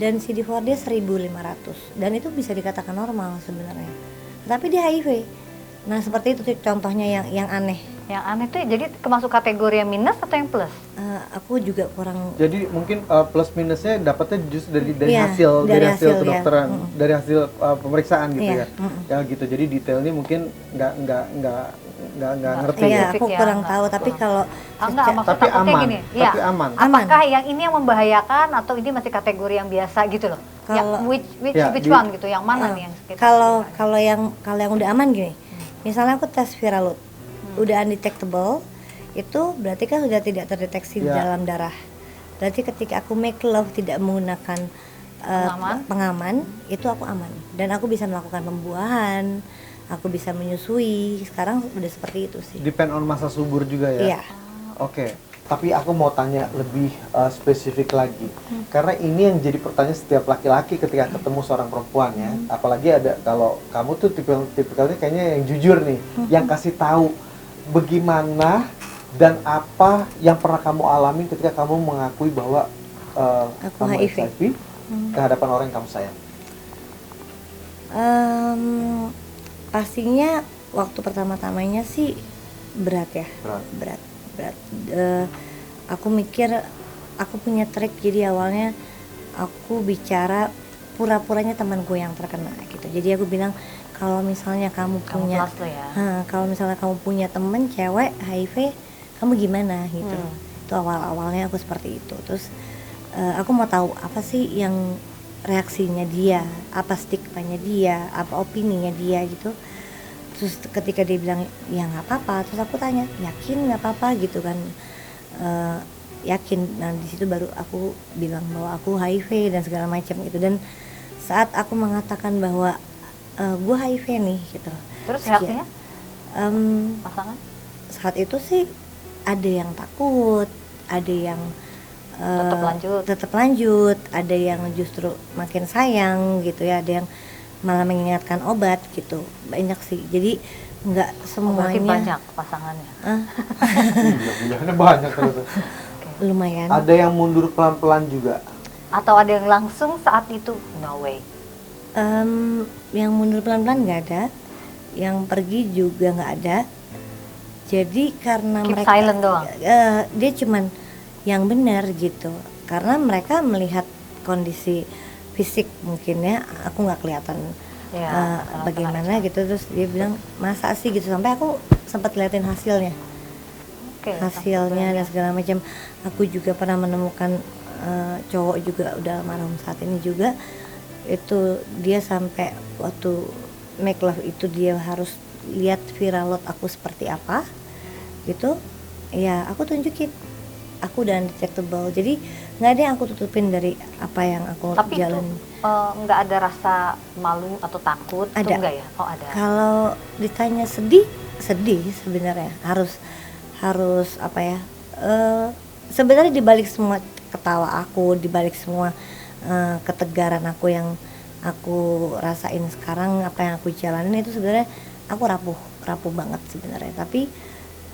dan CD4 dia 1500 dan itu bisa dikatakan normal sebenarnya, tapi dia HIV. Nah, seperti itu tuh contohnya yang aneh. Yang aneh tuh jadi masuk kategori yang minus atau yang plus? Aku juga kurang. Jadi mungkin plus minusnya dapatnya justru dari Iya, hasil dari hasil, ya. kedokteran, dari hasil pemeriksaan gitu Iya, ya. Ya gitu. Jadi detailnya mungkin nggak ngerti Iya, ya. aku ya, kurang enggak. tahu, tapi kalau Enggak, maksud Tapi takutnya aman, gini. tapi Iya. aman. Apakah yang ini yang membahayakan atau ini masih kategori yang biasa gitu loh? Kalau- which Ya, which di- one gitu? Yang mana nih yang kita kalau yang udah aman gini, misalnya aku tes viral load, udah undetectable, itu berarti kan sudah tidak terdeteksi di Ya. dalam darah. Berarti ketika aku make love tidak menggunakan pengaman, itu aku aman dan aku bisa melakukan pembuahan, aku bisa menyusui. Sekarang udah seperti itu sih. Depend on masa subur juga ya. Iya. Oke. Tapi aku mau tanya lebih spesifik lagi, karena ini yang jadi pertanyaan setiap laki-laki ketika ketemu seorang perempuan ya. Apalagi ada kalau kamu tuh tipikalnya kayaknya yang jujur nih, yang kasih tahu bagaimana dan apa yang pernah kamu alami ketika kamu mengakui bahwa Aku kamu HIV. HIV ke hadapan orang yang kamu sayang. Pastinya waktu pertama-tamanya sih berat ya. Berat. Berat. Aku mikir aku punya trik, jadi awalnya aku bicara pura-puranya temanku yang terkena gitu. Jadi aku bilang kalau misalnya kamu punya plus lo ya. kalau misalnya kamu punya temen cewek HIV, kamu gimana gitu. Itu awal-awalnya aku seperti itu. Terus aku mau tahu apa sih yang reaksinya dia, apa stigmanya dia, apa opininya dia gitu. Terus ketika dia bilang ya nggak apa-apa, terus aku tanya yakin nggak apa-apa gitu kan. Yakin. Nah, di situ baru aku bilang bahwa aku HIV dan segala macam gitu. Dan saat aku mengatakan bahwa gue HIV nih gitu, Terus reaksinya pasangan? saat itu sih ada yang takut, ada yang tetap lanjut, ada yang justru makin sayang gitu ya, ada yang malah mengingatkan obat gitu, banyak sih. Jadi nggak Berarti semuanya. banyak pasangannya. Bulannya banyak terus. Lumayan. Ada yang mundur pelan-pelan juga. Atau ada yang langsung saat itu no way. Yang mundur pelan-pelan nggak ada, yang pergi juga nggak ada. Jadi karena Keep mereka silent doang. dia cuman yang benar gitu, karena mereka melihat kondisi fisik mungkin ya, aku nggak kelihatan Ya, bagaimana gitu. Terus dia bilang masa sih gitu, sampai aku sempat liatin hasilnya. Oke, Hasilnya dan segala macam. Aku juga pernah menemukan cowok juga udah almarhum saat ini juga, itu dia sampai waktu make love itu dia harus lihat viral load aku seperti apa gitu ya, aku tunjukin aku udah undetectable, jadi nggak ada yang aku tutupin dari apa yang aku Tapi itu jalan. nggak ada rasa malu atau takut? Itu Ada. enggak ya? Oh ada. Kalau ditanya sedih sebenarnya harus apa ya, sebenarnya dibalik semua ketawa aku, dibalik semua ketegaran aku yang aku rasain sekarang, apa yang aku jalanin itu sebenarnya aku rapuh banget sebenarnya. Tapi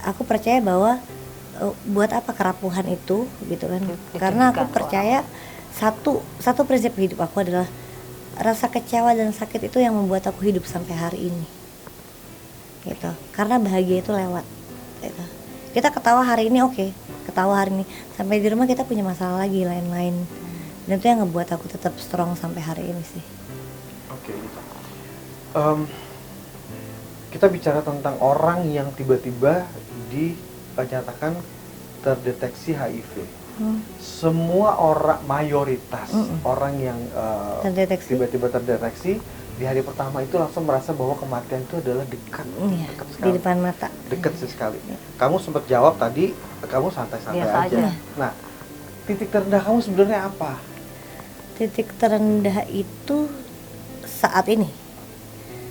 aku percaya bahwa buat apa kerapuhan itu gitu kan, karena aku percaya satu prinsip hidup aku adalah rasa kecewa dan sakit itu yang membuat aku hidup sampai hari ini gitu. Karena bahagia itu lewat gitu. Kita ketawa hari ini, oke, ketawa hari ini, sampai di rumah kita punya masalah lagi lain-lain, dan itu yang ngebuat aku tetap strong sampai hari ini sih. Oke. Kita bicara tentang orang yang tiba-tiba dinyatakan terdeteksi HIV. semua orang, mayoritas orang yang Terdeteksi. tiba-tiba terdeteksi di hari pertama itu langsung merasa bahwa kematian itu adalah dekat, Iya, dekat di sekali, depan mata. dekat sekali. Kamu sempat jawab tadi, kamu santai-santai Biasa aja. aja. Nah, titik terendah kamu sebenarnya apa? Titik terendah itu saat ini.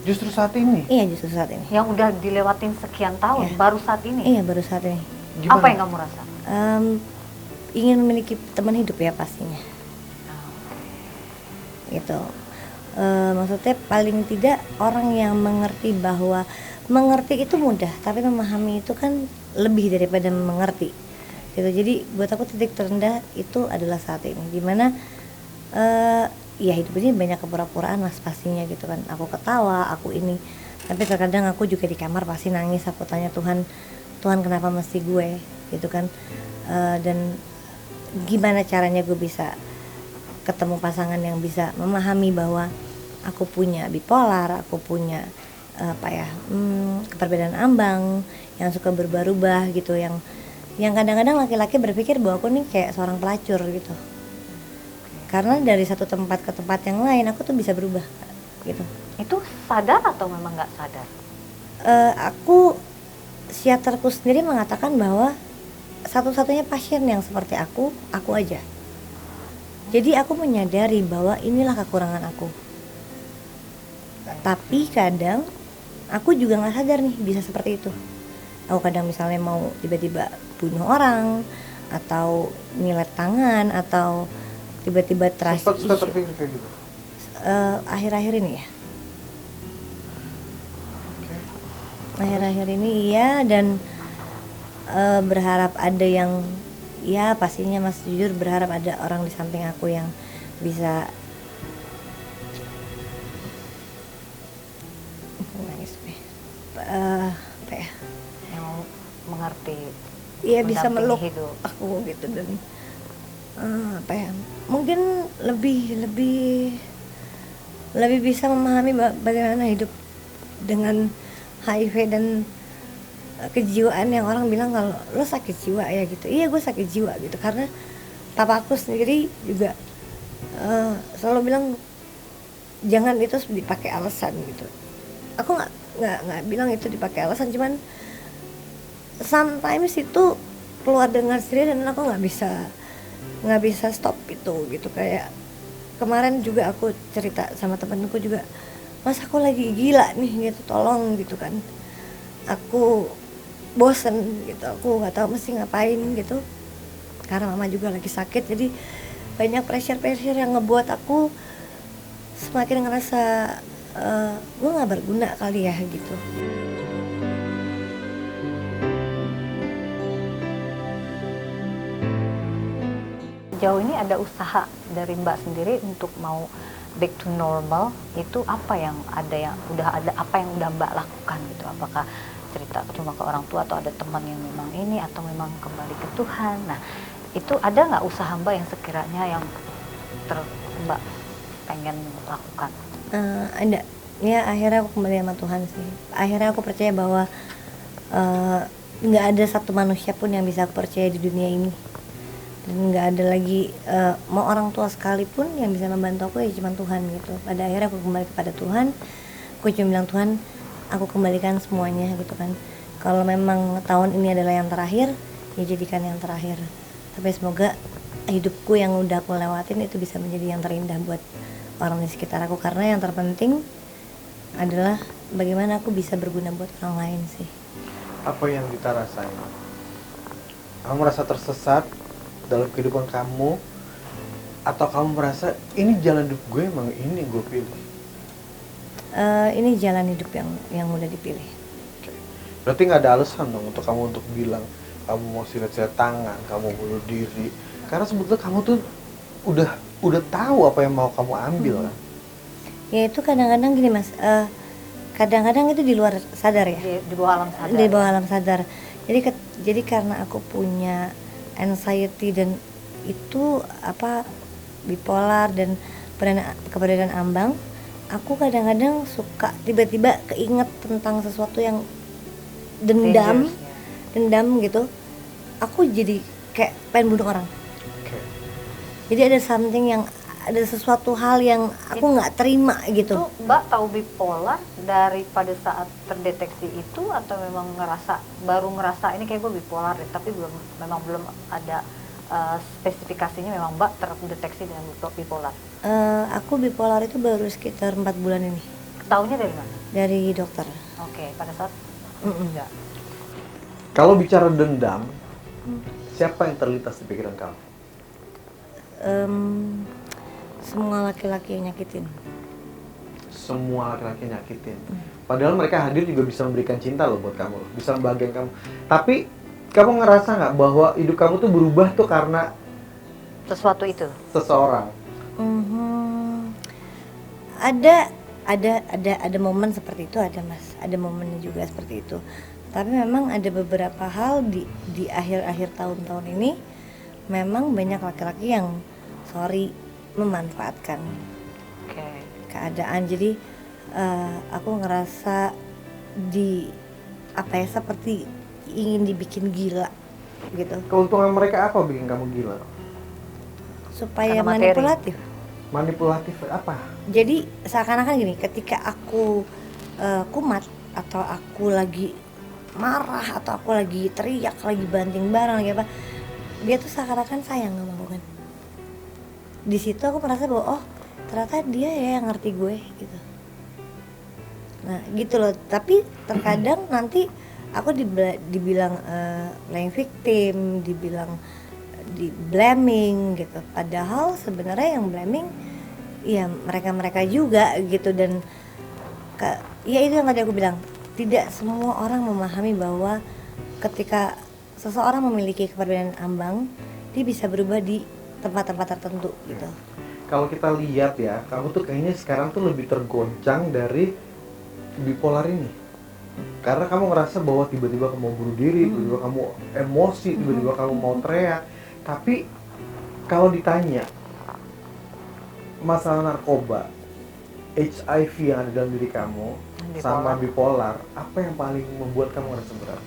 Justru saat ini. Iya, justru saat ini. Yang udah dilewatin sekian tahun, Iya. baru saat ini. Iya, baru saat ini. Gimana? Apa yang kamu rasa? Ingin memiliki teman hidup ya pastinya. Gitu. Maksudnya paling tidak orang yang mengerti bahwa mengerti itu mudah, tapi memahami itu kan lebih daripada mengerti. Gitu. Jadi buat aku titik terendah itu adalah saat ini, dimana ya hidup ini banyak kepura-puraan mas pastinya gitu kan. Aku ketawa, aku ini, tapi terkadang aku juga di kamar pasti nangis. Aku tanya Tuhan, Tuhan kenapa mesti gue gitu kan. Dan gimana caranya gue bisa ketemu pasangan yang bisa memahami bahwa aku punya bipolar, aku punya keperbedaan ambang yang suka berubah-ubah gitu, yang kadang-kadang laki-laki berpikir bahwa aku nih kayak seorang pelacur gitu, karena dari satu tempat ke tempat yang lain aku tuh bisa berubah gitu. Itu sadar atau memang nggak sadar? Aku, psikiaterku sendiri mengatakan bahwa satu-satunya pasien yang seperti aku aja. Jadi aku menyadari bahwa inilah kekurangan aku. Tapi kadang aku juga nggak sadar nih bisa seperti itu. Aku kadang misalnya mau tiba-tiba bunuh orang, atau nyilet tangan, atau tiba-tiba trust Sempat issue. terpikir kayak gitu. Akhir-akhir ini ya. Akhir-akhir ini iya, dan berharap ada yang, ya pastinya mas jujur berharap ada orang di samping aku yang bisa nangis apa ya, Yang mengerti, iya bisa mendampingi meluk hidup. aku gitu, dan apa ya, mungkin lebih bisa memahami bagaimana hidup dengan HIV dan kejiwaan, yang orang bilang kalau lo sakit jiwa ya gitu. Iya, gue sakit jiwa gitu, karena papa aku sendiri juga selalu bilang jangan itu dipakai alasan gitu. Aku nggak bilang itu dipakai alasan, cuman sometimes itu keluar dengan sendiri dan aku nggak bisa stop itu gitu. Kayak kemarin juga aku cerita sama temenku juga, mas aku lagi gila nih gitu, tolong gitu kan, aku bosen gitu, aku nggak tahu mesti ngapain gitu, karena mama juga lagi sakit. Jadi banyak pressure yang ngebuat aku semakin ngerasa gue nggak berguna kali ya gitu. Sejauh ini ada usaha dari Mbak sendiri untuk mau back to normal, itu apa yang udah Mbak lakukan gitu? Apakah cerita cuma ke orang tua, atau ada teman yang memang ini, atau memang kembali ke Tuhan? Nah, itu ada nggak usaha Mbak yang sekiranya yang Mbak pengen lakukan? Ada. Ya akhirnya aku kembali sama Tuhan sih. Akhirnya aku percaya bahwa nggak ada satu manusia pun yang bisa aku percaya di dunia ini, dan nggak ada lagi mau orang tua sekalipun yang bisa membantu aku, ya cuma Tuhan gitu. Pada akhirnya aku kembali kepada Tuhan. Aku cuma bilang, Tuhan, aku kembalikan semuanya gitu kan. Kalau memang tahun ini adalah yang terakhir, ya jadikan yang terakhir. Tapi semoga hidupku yang udah aku lewatin itu bisa menjadi yang terindah buat orang di sekitar aku, karena yang terpenting adalah bagaimana aku bisa berguna buat orang lain sih. Apa yang kita rasain? Kamu merasa tersesat dalam kehidupan kamu, atau kamu merasa ini jalan hidup gue, emang ini yang gue pilih? Ini jalan hidup yang udah dipilih. Oke. Berarti nggak ada alasan dong untuk kamu untuk bilang kamu mau silet-silet tangan, kamu bunuh diri, karena sebetulnya kamu tuh udah tahu apa yang mau kamu ambil kan? Ya itu kadang-kadang gini mas, kadang-kadang itu di luar sadar ya, Di bawah alam sadar. di bawah alam sadar. Jadi karena aku punya anxiety dan itu bipolar dan keberadaan ambang, aku kadang-kadang suka tiba-tiba keinget tentang sesuatu yang dendam Dangerous, ya. gitu. Aku jadi kayak pengen bunuh orang. Jadi ada sesuatu hal yang aku nggak terima gitu. Itu Mbak tahu bipolar dari pada saat terdeteksi itu atau memang baru ngerasa ini kayak gue bipolar deh, tapi memang belum ada spesifikasinya memang Mbak terdeteksi dengan bipolar. Aku bipolar itu baru sekitar 4 bulan ini Taunya dari mana? dari dokter. Oke, pada saat enggak. Kalau bicara dendam, siapa yang terlintas di pikiran kamu? Semua laki-laki yang nyakitin. Semua laki-laki nyakitin. Padahal mereka hadir juga bisa memberikan cinta loh buat kamu, loh. Bisa membahagiakan kamu. Tapi kamu ngerasa nggak bahwa hidup kamu tuh berubah tuh karena Sesuatu itu. seseorang? Ada momen seperti itu, ada Mas. Ada momennya juga seperti itu. Tapi memang ada beberapa hal di akhir-akhir tahun-tahun ini memang banyak laki-laki yang memanfaatkan Oke. keadaan. Jadi aku ngerasa seperti ingin dibikin gila gitu, Keuntungan mereka apa bikin kamu gila? supaya Karena materi. manipulatif. Manipulatif apa? Jadi seakan-akan gini, ketika aku kumat atau aku lagi marah atau aku lagi teriak, lagi banting barang, lagi apa, dia tuh seakan-akan sayang sama aku kan. Di situ aku merasa bahwa oh ternyata dia ya yang ngerti gue gitu. Nah gitu loh. Tapi terkadang nanti aku dibilang playing victim, dibilang di blaming gitu. Padahal sebenarnya yang blaming ya mereka juga gitu. Dan ya itu yang tadi aku bilang, tidak semua orang memahami bahwa ketika seseorang memiliki kepribadian ambang, dia bisa berubah di tempat-tempat tertentu gitu. Kalau kita lihat ya, kamu tuh kayaknya sekarang tuh lebih tergoncang dari bipolar ini. Karena kamu ngerasa bahwa tiba-tiba kamu mau bunuh diri, tiba-tiba kamu emosi, tiba-tiba kamu mau teriak. Tapi kalau ditanya masalah narkoba, HIV yang ada dalam diri kamu, sama bipolar, apa yang paling membuat kamu ngerasa berat?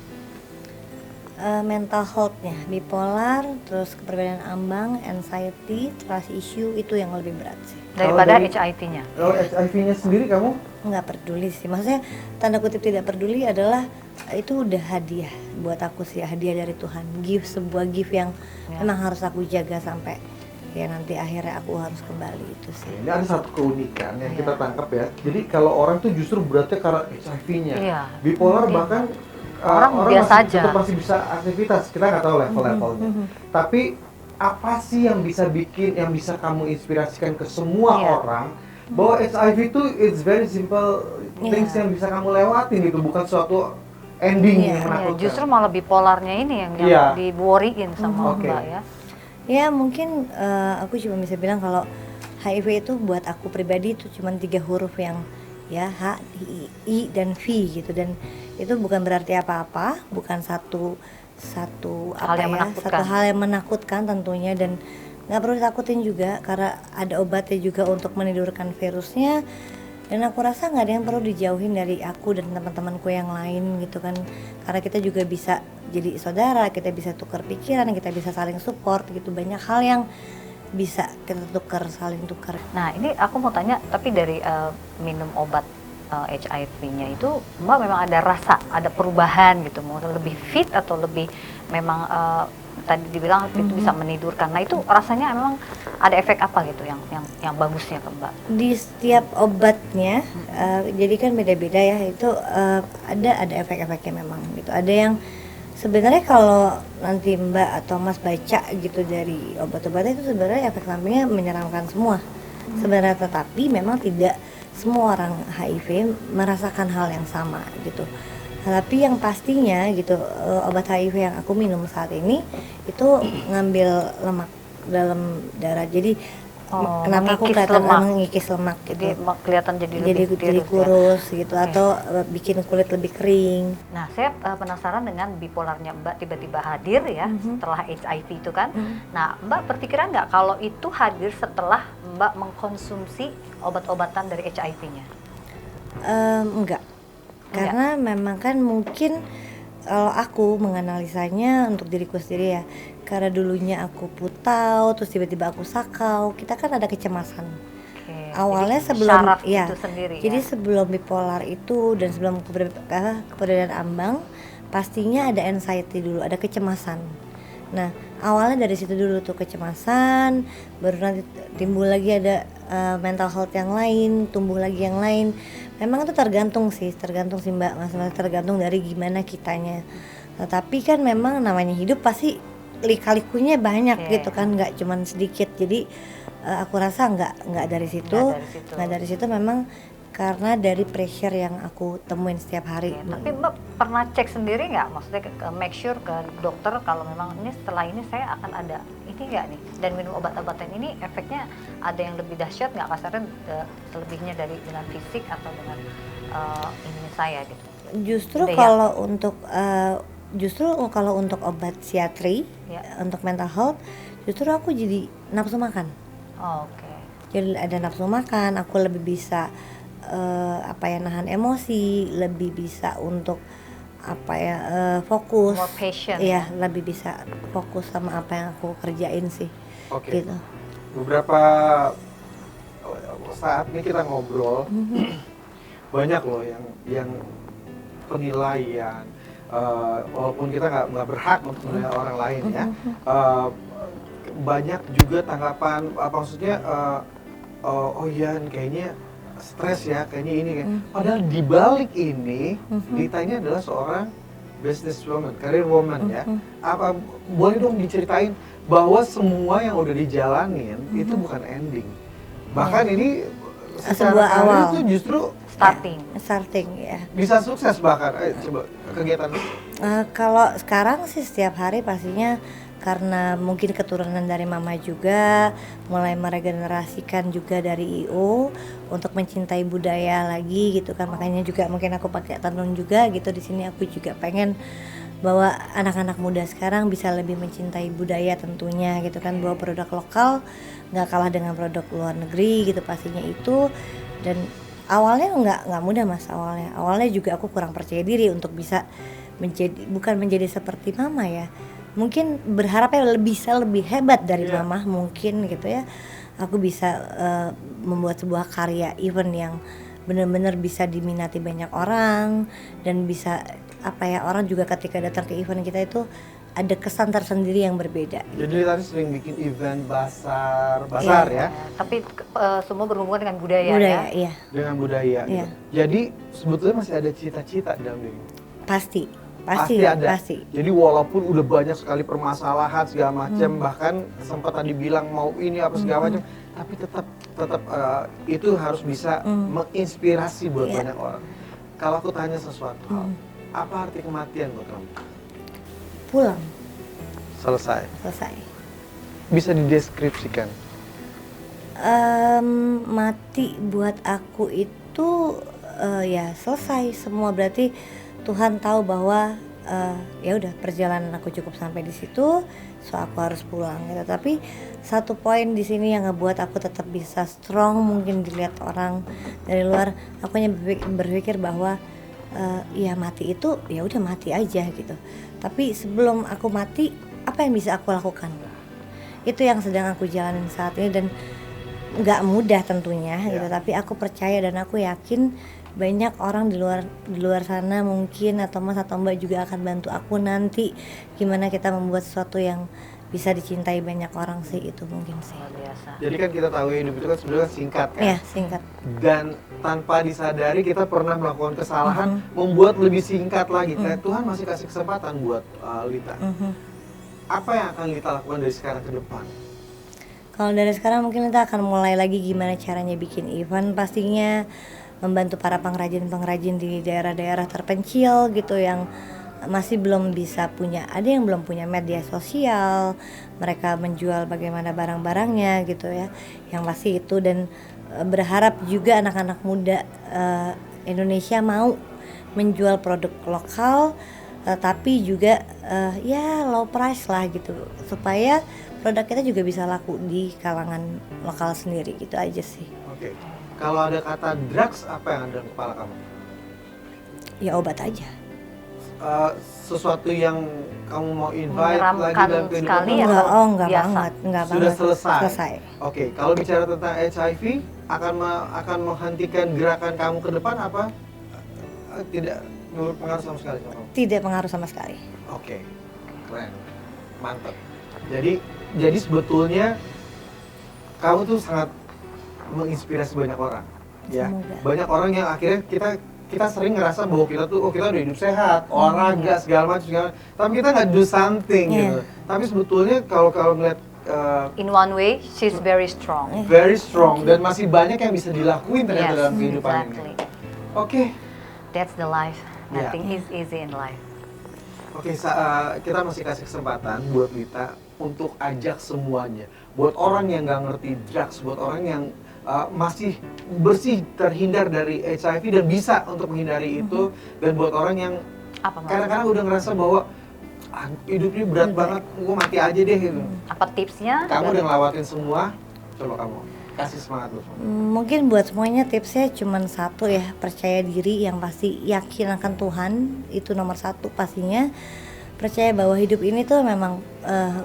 Mental health-nya, bipolar, terus kepribadian ambang, anxiety, trust issue, itu yang lebih berat sih. Daripada dari- HIV-nya. Kalau HIV-nya sendiri kamu? Nggak peduli sih, maksudnya tanda kutip tidak peduli adalah itu udah hadiah buat aku sih, hadiah dari Tuhan, sebuah gift yang memang harus aku jaga sampai ya nanti akhirnya aku harus kembali, itu sih. Ini ada satu keunikan yang kita tangkap ya. Jadi kalau orang tuh justru beratnya karena HIV-nya. Iya. Bipolar Mungkin. bahkan Orang biasa aja. tetap masih bisa aktivitas. Kita nggak tahu level-levelnya. Tapi apa sih yang bisa kamu inspirasikan ke semua Iya. orang bahwa HIV itu it's very simple things Iya. yang bisa kamu lewatin gitu, bukan suatu ending Iya. yang Ya, menakutkan. justru malah bipolarnya ini yang Iya. di-worryin sama Oke. Mbak ya. Ya mungkin aku cuma bisa bilang kalau HIV itu buat aku pribadi itu cuma 3 huruf yang ya H, I, dan V gitu, dan itu bukan berarti apa-apa, bukan satu Hal yang menakutkan. satu hal yang menakutkan tentunya, dan nggak perlu ditakutin juga karena ada obatnya juga untuk menidurkan virusnya. Dan aku rasa nggak ada yang perlu dijauhin dari aku dan teman-temanku yang lain gitu kan, karena kita juga bisa jadi saudara, kita bisa tukar pikiran, kita bisa saling support gitu, banyak hal yang bisa kita saling tukar. Nah ini aku mau tanya, tapi dari minum obat HIV-nya itu Mbak memang ada rasa, ada perubahan gitu, mau lebih fit atau lebih memang tadi dibilang itu bisa menidurkan. Nah itu rasanya memang ada efek apa gitu yang bagusnya ke Mbak? Di setiap obatnya jadi kan beda-beda ya, itu ada efek-efeknya memang gitu. Ada yang sebenarnya kalau nanti Mbak atau Mas baca gitu dari obat-obatnya, itu sebenarnya efek sampingnya menyeramkan semua sebenarnya, tetapi memang tidak semua orang HIV merasakan hal yang sama gitu. Tapi yang pastinya gitu, obat HIV yang aku minum saat ini itu ngambil lemak dalam darah. Jadi kenapa aku kelihatan mengikis lemak gitu. Jadi kelihatan jadi lebih jadi kurus gitu, atau bikin kulit lebih kering. Nah, saya penasaran dengan bipolarnya Mbak tiba-tiba hadir ya setelah HIV itu kan. Nah, Mbak berpikiran nggak kalau itu hadir setelah Mbak mengkonsumsi obat-obatan dari HIV-nya? Enggak. Karena memang kan mungkin kalau aku menganalisanya untuk diriku sendiri ya, karena dulunya aku putau, terus tiba-tiba aku sakau, kita kan ada kecemasan. Oke, Awalnya jadi sebelum syaraf ya, itu sendiri jadi ya. sebelum bipolar itu dan sebelum keberadaan ambang, pastinya ada anxiety dulu, ada kecemasan. Nah, awalnya dari situ dulu tuh kecemasan, baru nanti timbul lagi ada mental health yang lain, tumbuh lagi yang lain. Memang itu tergantung sih Mbak, masalah tergantung dari gimana kitanya. Tetapi kan memang namanya hidup pasti lika-likunya banyak Oke. gitu kan, nggak cuman sedikit. Jadi aku rasa nggak dari situ, Nggak dari situ. memang karena dari pressure yang aku temuin setiap hari. Oke, tapi Mbak pernah cek sendiri nggak? Maksudnya ke make sure ke dokter kalau memang ini setelah ini saya akan ada ini nggak nih? Dan minum obat-obatan ini efeknya ada yang lebih dahsyat nggak kasarnya selebihnya dari dengan fisik atau dengan ini saya gitu? Justru Udah ya? kalau untuk obat psikiatri, Ya. untuk mental health, justru aku jadi nafsu makan. Oh, oke. Jadi ada nafsu makan, aku lebih bisa nahan emosi, lebih bisa untuk fokus. More patient Iya, ya? lebih bisa fokus sama apa yang aku kerjain sih. Oke. Gitu. Beberapa saat ini kita ngobrol, banyak loh yang penilaian, walaupun kita nggak berhak untuk menilai orang lain ya. Banyak juga tanggapan, maksudnya oh iya kayaknya stres ya, kayaknya ini kayak. Padahal di balik ini, Lita ini adalah seorang businesswoman, career woman ya. Apa boleh dong diceritain bahwa semua yang udah dijalanin itu bukan ending. Bahkan ini Sebuah karir awal. itu justru Starting. Ya. bisa sukses bahkan. Ayo coba kegiatan. Kalau sekarang sih setiap hari pastinya karena mungkin keturunan dari mama juga mulai meregenerasikan juga dari IO untuk mencintai budaya lagi gitu kan, makanya juga mungkin aku pakai tenun juga gitu di sini. Aku juga pengen bahwa anak-anak muda sekarang bisa lebih mencintai budaya tentunya gitu kan, bahwa produk lokal nggak kalah dengan produk luar negeri gitu pastinya itu. Dan awalnya nggak mudah Mas, awalnya juga aku kurang percaya diri untuk bisa bukan menjadi seperti mama ya, mungkin berharapnya bisa lebih hebat dari mama mungkin gitu ya. Aku bisa membuat sebuah karya event yang benar-benar bisa diminati banyak orang dan bisa orang juga ketika datang ke event kita itu ada kesan tersendiri yang berbeda. Jadi tadi sering bikin event basar ya, Tapi semua berhubungan dengan budaya Budaya, ya. iya. dengan budaya. Iya. Gitu. Jadi sebetulnya masih ada cita-cita di dalam diri. Pasti Ada. Jadi walaupun udah banyak sekali permasalahan segala macam, bahkan sempat tadi bilang mau ini apa segala macam, tapi tetap itu harus bisa menginspirasi buat Iya. banyak orang. Kalau aku tanya sesuatu hal, apa arti kematian buat kamu? Pulang, Selesai. Bisa dideskripsikan? Mati buat aku itu ya selesai semua, berarti Tuhan tahu bahwa ya udah perjalanan aku cukup sampai di situ, so aku harus pulang gitu. Tapi satu poin di sini yang ngebuat aku tetap bisa strong, mungkin dilihat orang dari luar, aku hanya berpikir bahwa ya mati itu ya udah mati aja gitu. Tapi sebelum aku mati, apa yang bisa aku lakukan? Itu yang sedang aku jalanin saat ini, dan nggak mudah tentunya gitu. Tapi aku percaya dan aku yakin banyak orang di luar sana mungkin, atau Mas atau Mbak juga akan bantu aku nanti gimana kita membuat sesuatu yang bisa dicintai banyak orang sih, itu mungkin sih. Luar biasa. Jadi kan kita tahu hidup itu kan sebenarnya singkat kan? Ya, singkat. Dan tanpa disadari kita pernah melakukan kesalahan, membuat lebih singkat lagi. Kayak Tuhan masih kasih kesempatan buat Lita. Apa yang akan Lita lakukan dari sekarang ke depan? Kalau dari sekarang mungkin kita akan mulai lagi gimana caranya bikin event, pastinya membantu para pengrajin-pengrajin di daerah-daerah terpencil gitu yang masih belum bisa punya, ada yang belum punya media sosial, mereka menjual bagaimana barang-barangnya gitu ya, yang pasti itu. Dan berharap juga anak-anak muda Indonesia mau menjual produk lokal, tapi juga ya low price lah gitu, supaya produk kita juga bisa laku di kalangan lokal sendiri, gitu aja sih. Oke. Kalau ada kata drugs, apa yang ada dalam kepala kamu? Ya obat aja. sesuatu yang kamu mau invite lagi Menyeramkan dalam kehidupan sekali kamu? ya? Enggak Biasa. banget, enggak Sudah banget. selesai. Selesai. Oke, kalau bicara tentang HIV akan menghentikan gerakan kamu ke depan apa? Tidak berpengaruh sama sekali sama kamu. Tidak pengaruh sama sekali. Oke, keren, mantap. Jadi sebetulnya kamu tuh sangat menginspirasi banyak orang, ya. Semoga. Banyak orang yang akhirnya kita sering ngerasa bahwa kita tuh kita udah hidup sehat, olahraga segala macam, tapi kita nggak do something gitu. Tapi sebetulnya kalau ngeliat In one way, she's very strong. very strong dan masih banyak yang bisa dilakuin ternyata Yes, dalam kehidupan exactly. ini. Oke. That's the life. Yeah. Nothing is easy in life. Oke, kita masih kasih kesempatan buat Lita untuk ajak semuanya. Buat orang yang nggak ngerti drugs, buat orang yang masih bersih terhindar dari HIV dan bisa untuk menghindari itu, dan buat orang yang Apa Mas? kadang-kadang udah ngerasa bahwa hidup ini berat banget, gue mati aja deh gitu. Apa tipsnya? Kamu udah ngelawatin semua, coba kamu kasih semangat buat semua. Mungkin buat semuanya tipsnya cuma satu ya, percaya diri, yang pasti yakin akan Tuhan, itu nomor satu pastinya. Percaya bahwa hidup ini tuh memang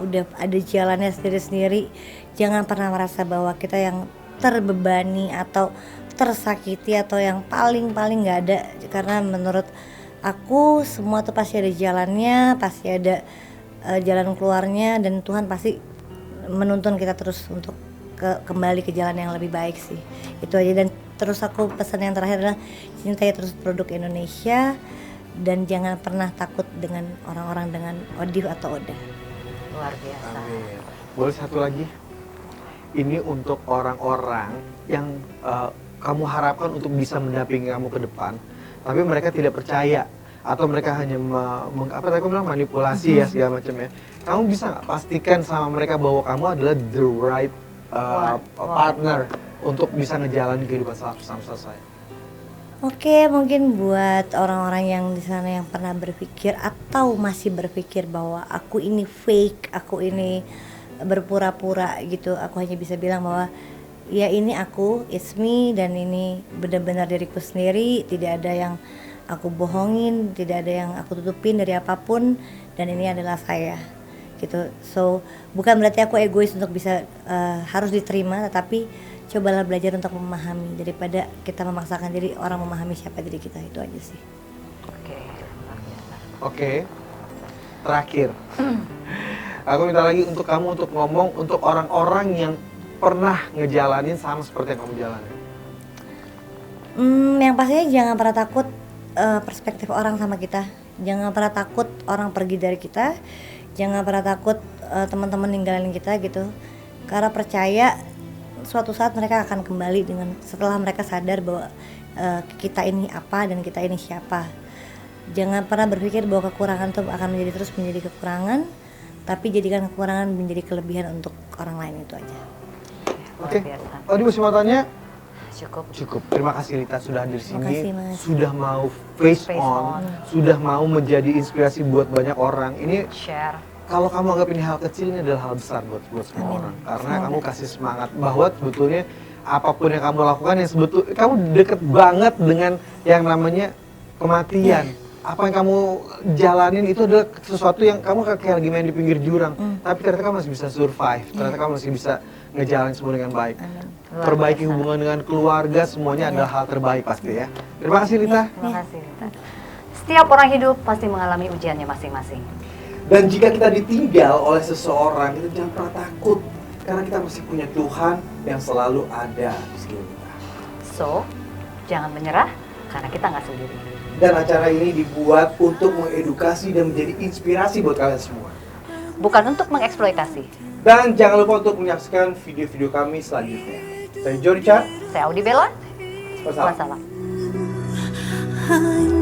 udah ada jalannya sendiri-sendiri. Jangan pernah merasa bahwa kita yang terbebani atau tersakiti atau yang paling nggak ada, karena menurut aku semua tuh pasti ada jalannya, pasti ada jalan keluarnya, dan Tuhan pasti menuntun kita terus untuk kembali ke jalan yang lebih baik sih. Itu aja. Dan terus aku pesan yang terakhir adalah cintai terus produk Indonesia dan jangan pernah takut dengan orang-orang dengan ODIF atau ODA. Luar biasa. Amin. Boleh satu lagi? Ini untuk orang-orang yang kamu harapkan untuk bisa mendampingi kamu ke depan, tapi mereka tidak percaya atau mereka hanya apa tadi aku bilang manipulasi ya segala macam ya. Kamu bisa nggak pastikan sama mereka bahwa kamu adalah the right partner untuk bisa ngejalanin kehidupan sama selesai? Oke, mungkin buat orang-orang yang di sana yang pernah berpikir atau masih berpikir bahwa aku ini fake, aku ini berpura-pura gitu, aku hanya bisa bilang bahwa ya ini aku, it's me, dan ini benar-benar diriku sendiri, tidak ada yang aku bohongin, tidak ada yang aku tutupin dari apapun, dan ini adalah saya gitu. So bukan berarti aku egois untuk bisa harus diterima, tetapi cobalah belajar untuk memahami daripada kita memaksakan diri orang memahami siapa diri kita. Itu aja sih. Oke, luar biasa. Oke, terakhir. Aku minta lagi untuk kamu untuk ngomong untuk orang-orang yang pernah ngejalanin sama seperti yang kamu jalanin. Yang pastinya jangan pernah takut perspektif orang sama kita. Jangan pernah takut orang pergi dari kita. Jangan pernah takut teman-teman ninggalin kita gitu. Karena percaya suatu saat mereka akan kembali dengan setelah mereka sadar bahwa kita ini apa dan kita ini siapa. Jangan pernah berpikir bahwa kekurangan itu akan terus menjadi kekurangan, tapi jadikan kekurangan menjadi kelebihan untuk orang lain. Itu aja. Oke. Luar biasa. Oh, masih mau tanya? Cukup. Terima kasih Lita sudah hadir di sini. Makasih, Mas. Sudah mau face Face on, on. sudah mau menjadi inspirasi buat banyak orang. Ini Share. kalau kamu anggap ini hal kecil, ini adalah hal besar buat semua Amin. orang. Karena Semoga. kamu kasih semangat bahwa sebetulnya apapun yang kamu lakukan yang sebetulnya kamu deket banget dengan yang namanya kematian. Apa yang kamu jalanin itu adalah sesuatu yang kamu kayak lagi main di pinggir jurang, tapi ternyata kamu masih bisa survive. Ternyata kamu masih bisa ngejalanin semua dengan baik. Amin. Luar Perbaiki biasa. hubungan dengan keluarga, semuanya adalah hal terbaik pasti ya. Terima kasih Lita. Terima kasih, Rita. Setiap orang hidup pasti mengalami ujiannya masing-masing. Dan jika kita ditinggal oleh seseorang, kita jangan pernah takut. Karena kita masih punya Tuhan yang selalu ada di sekitar kita. So, jangan menyerah karena kita nggak sendiri. Dan acara ini dibuat untuk mengedukasi dan menjadi inspirasi buat kalian semua. Bukan untuk mengeksploitasi. Dan jangan lupa untuk menyaksikan video-video kami selanjutnya. Saya Joe Richard. Saya Audi Bella. Wassalam. Wassalam. hanya